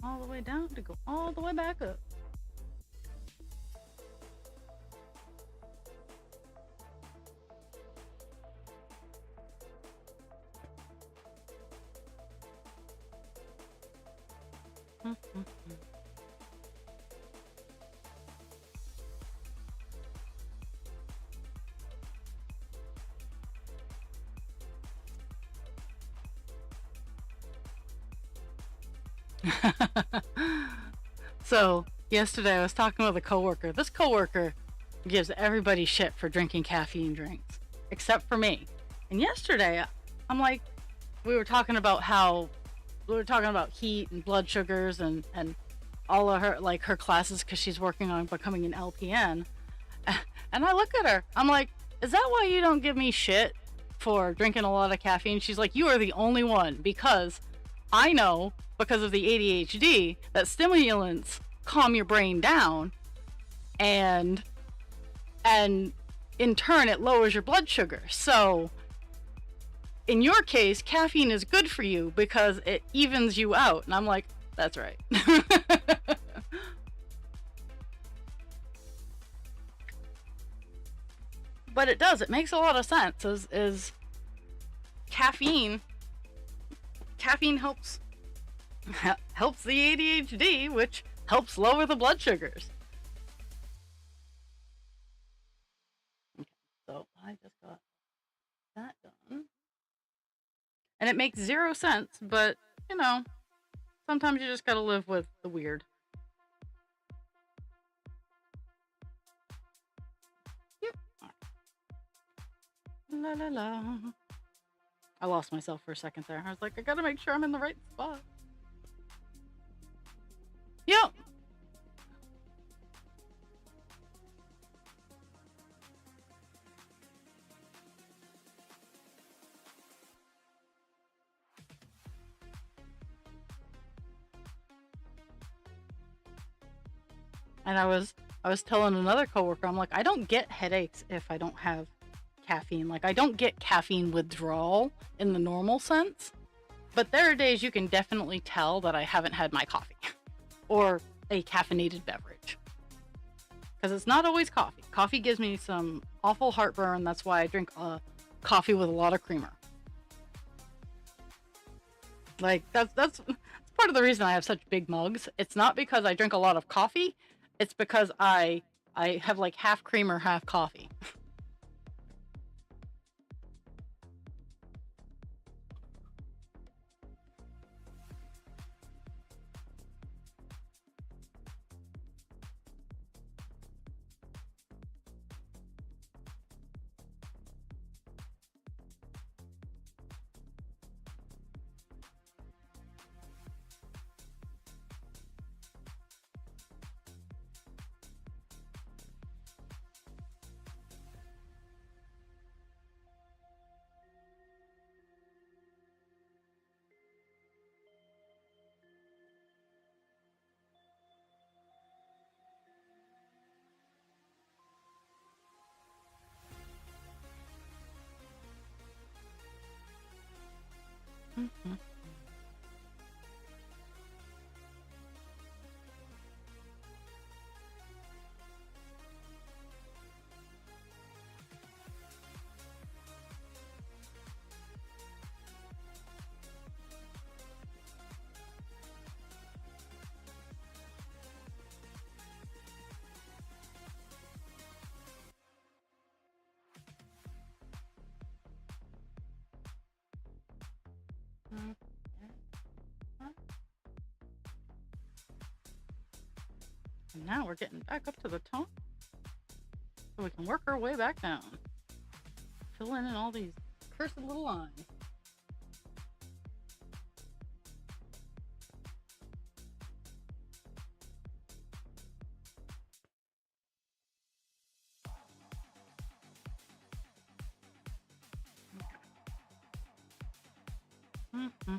All the way down to go all the way back up. So yesterday I was talking with a coworker. This coworker gives everybody shit for drinking caffeine drinks, except for me. And yesterday, I'm like, we were talking about how we were talking about heat and blood sugars and all of her like her classes because she's working on becoming an LPN. And I look at her, I'm like, is that why you don't give me shit for drinking a lot of caffeine? She's like, you are the only one, because I know, because of the ADHD, that stimulants calm your brain down, and in turn it lowers your blood sugar. So in your case, caffeine is good for you because it evens you out. And I'm like, that's right. But it does, it makes a lot of sense. Is caffeine helps helps the ADHD, which helps lower the blood sugars. Okay, so I just got that done. And it makes 0 sense, but you know, sometimes you just gotta live with the weird. Yep. La la la. I lost myself for a second there. I was like, I gotta make sure I'm in the right spot. Yep. And I was telling another coworker, I'm like, I don't get headaches if I don't have caffeine. Like, I don't get caffeine withdrawal in the normal sense, but there are days you can definitely tell that I haven't had my coffee or a caffeinated beverage, because it's not always coffee. Coffee gives me some awful heartburn. That's why I drink coffee with a lot of creamer. Like, that's part of the reason I have such big mugs. It's not because I drink a lot of coffee. It's because I have like half creamer, half coffee. Mm-hmm. And now we're getting back up to the top, so we can work our way back down. Fill in all these cursed little lines. Mm-hmm.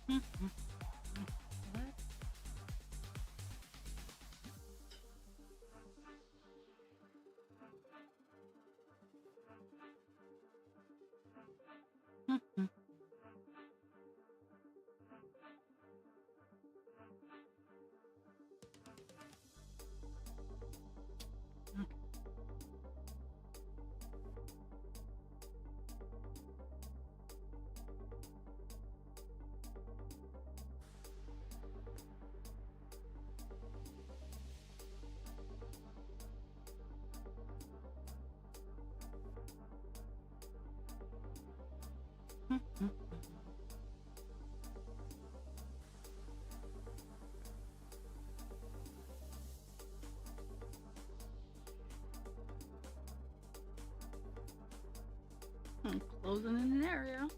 Mhm. Mhm. Mhm. I'm closing in an area.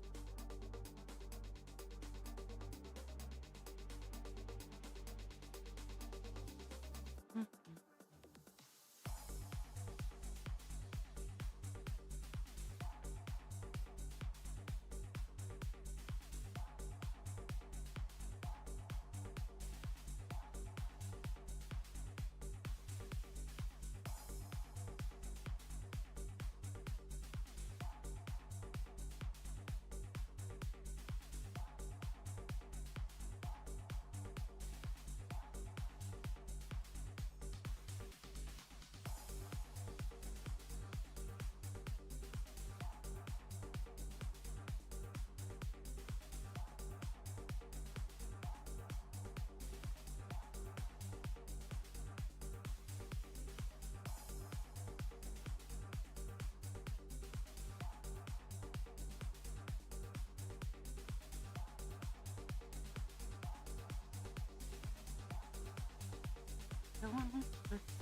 Mhm.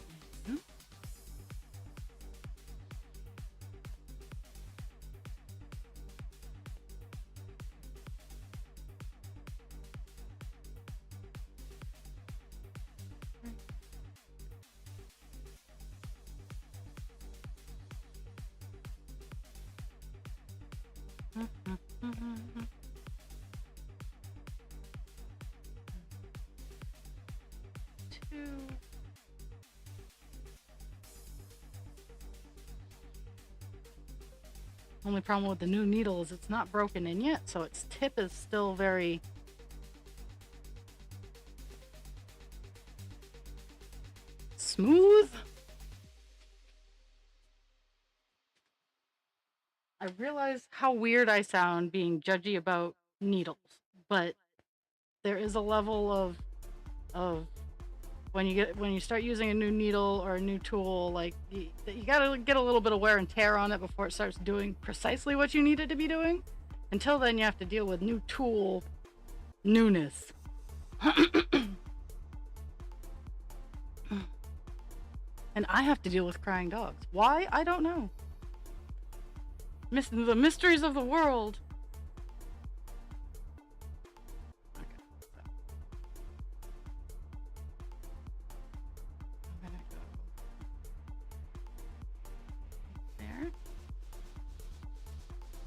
Mhm. Mhm. Mhm. Two. Only problem with the new needle is it's not broken in yet, so its tip is still very smooth. I realize how weird I sound being judgy about needles, but there is a level of when you start using a new needle or a new tool, like you gotta get a little bit of wear and tear on it before it starts doing precisely what you need it to be doing. Until then, you have to deal with new tool newness. And I have to deal with crying dogs. Why? I don't know. The mysteries of the world. Okay, so I'm gonna go there.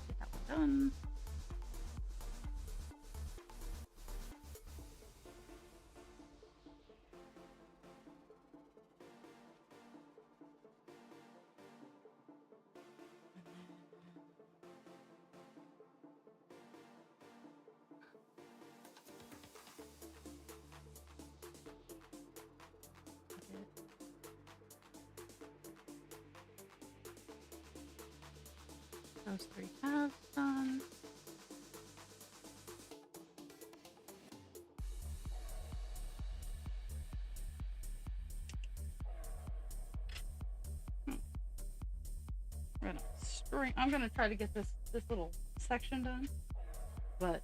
Get that one done. Those three halves done. I'm gonna try to get this little section done, but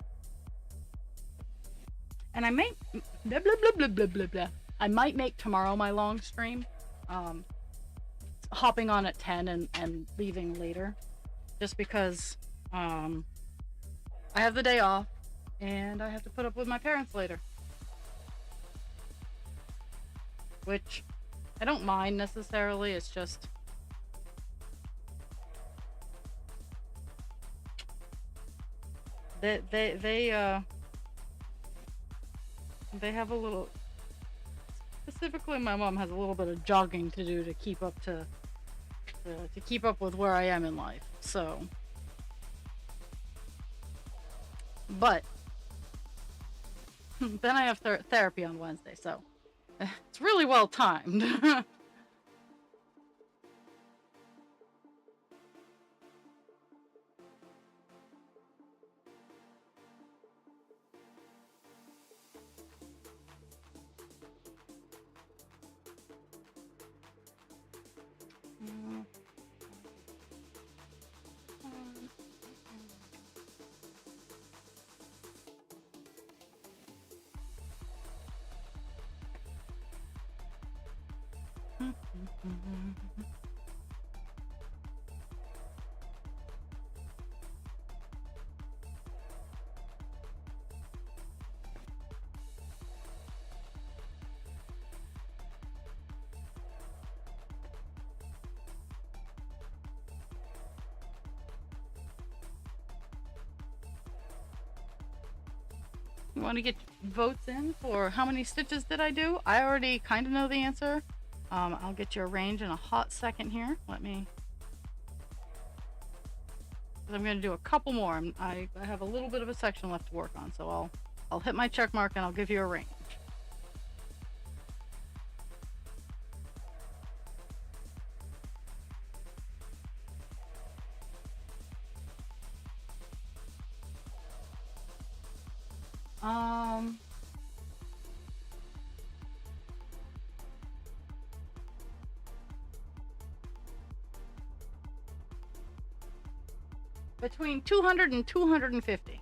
and I may blah blah blah blah blah blah blah. I might make tomorrow my long stream, um, hopping on at 10 and leaving later, just because I have the day off and I have to put up with my parents later, which I don't mind necessarily. It's just they They have a little. Specifically, my mom has a little bit of jogging to do to keep up to keep up with where I am in life. So, but then I have therapy on Wednesday, so it's really well timed. You want to get votes in for how many stitches did I do? I already kind of know the answer. I'll get you a range in a hot second here. Let me. I'm going to do a couple more. I have a little bit of a section left to work on, so I'll hit my check mark and I'll give you a range. Between 200 and 250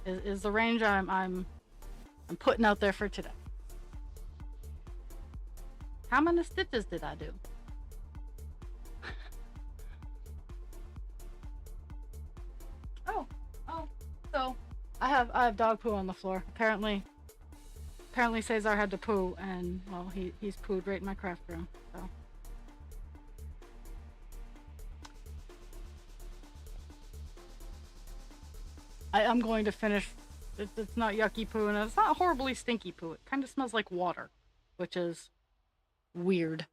is the range I'm putting out there for today. How many stitches did I do? oh, so I have dog poo on the floor. Apparently Cesar had to poo, and well, he's pooed right in my craft room. So. I'm going to finish. It's not yucky poo, and it's not horribly stinky poo. It kind of smells like water, which is weird.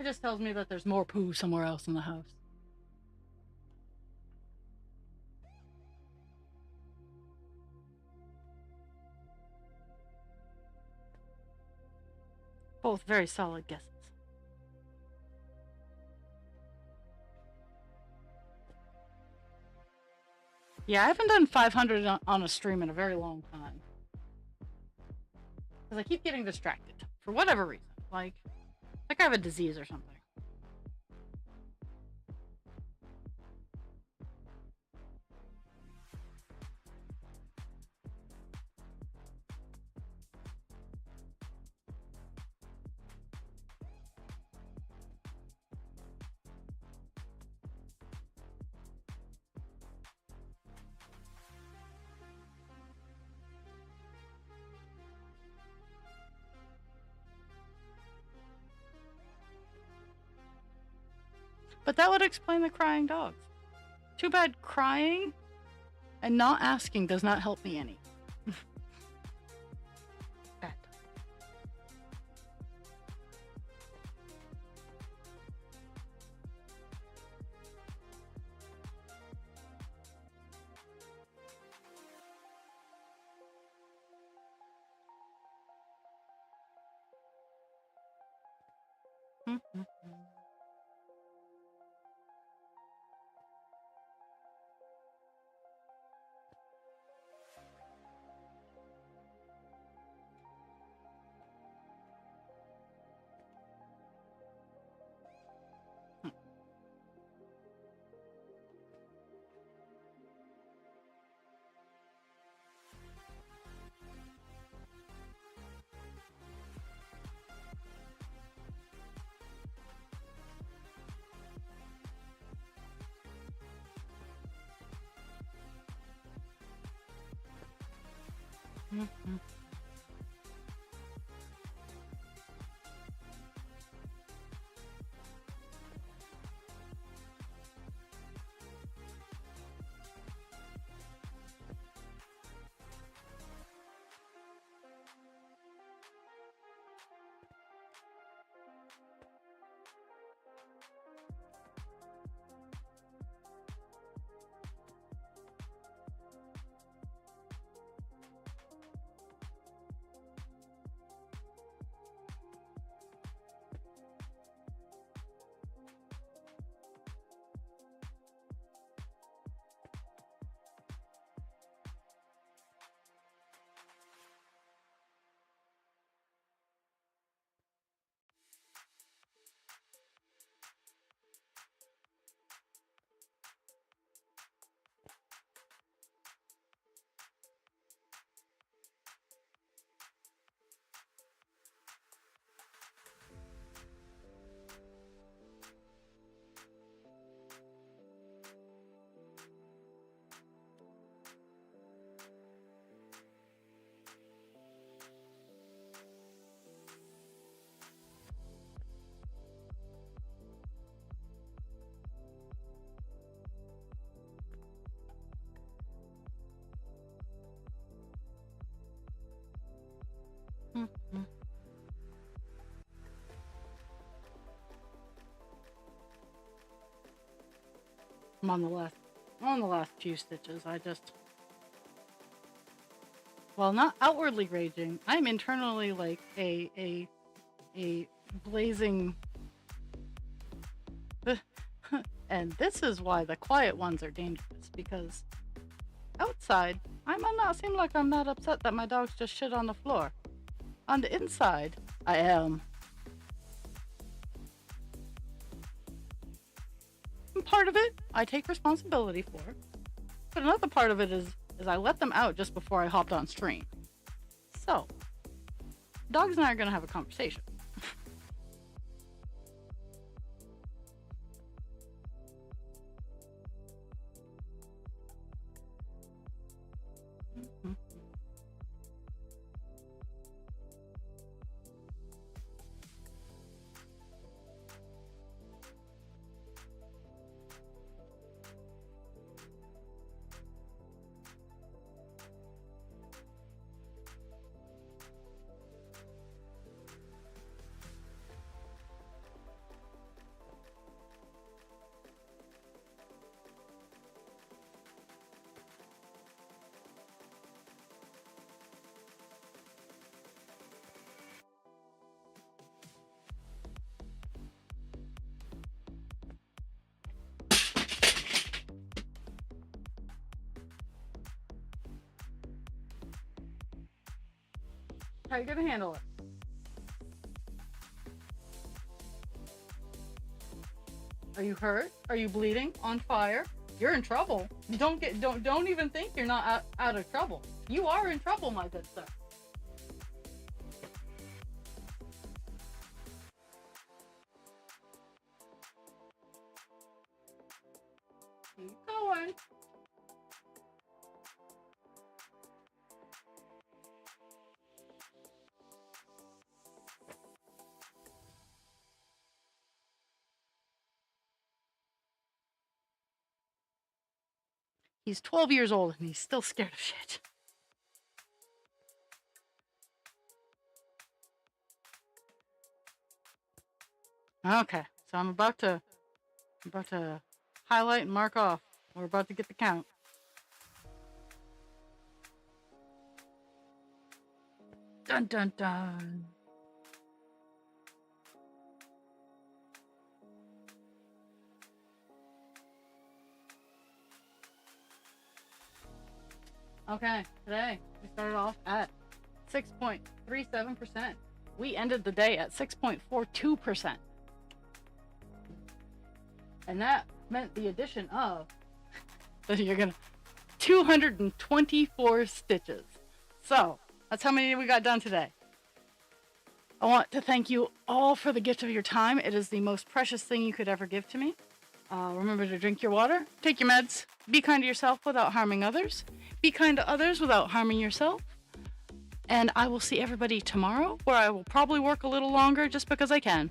It just tells me that there's more poo somewhere else in the house. Both very solid guesses. Yeah, I haven't done 500 on a stream in a very long time. Because I keep getting distracted. For whatever reason. Like I have a disease or something. But that would explain the crying dogs. Too bad crying and not asking does not help me any. Bad. I'm on the last few stitches. I just, well, not outwardly raging. I'm internally like a blazing. And this is why the quiet ones are dangerous, because outside, I might not seem like I'm that upset that my dogs just shit on the floor. On the inside, I am. And part of it, I take responsibility for. But another part of it is I let them out just before I hopped on stream. So, dogs and I are going to have a conversation. How are you gonna handle it? Are you hurt? Are you bleeding? On fire? You're in trouble. You don't even think you're not out of trouble. You are in trouble, my good sir. Keep going. He's 12 years old and he's still scared of shit. Okay, so I'm about to highlight and mark off. We're about to get the count. Dun dun dun. Okay, today we started off at 6.37%. We ended the day at 6.42%. And that meant the addition of, you're gonna, 224 stitches. So, that's how many we got done today. I want to thank you all for the gift of your time. It is the most precious thing you could ever give to me. Remember to drink your water, take your meds, be kind to yourself without harming others, be kind to others without harming yourself. And I will see everybody tomorrow, where I will probably work a little longer just because I can.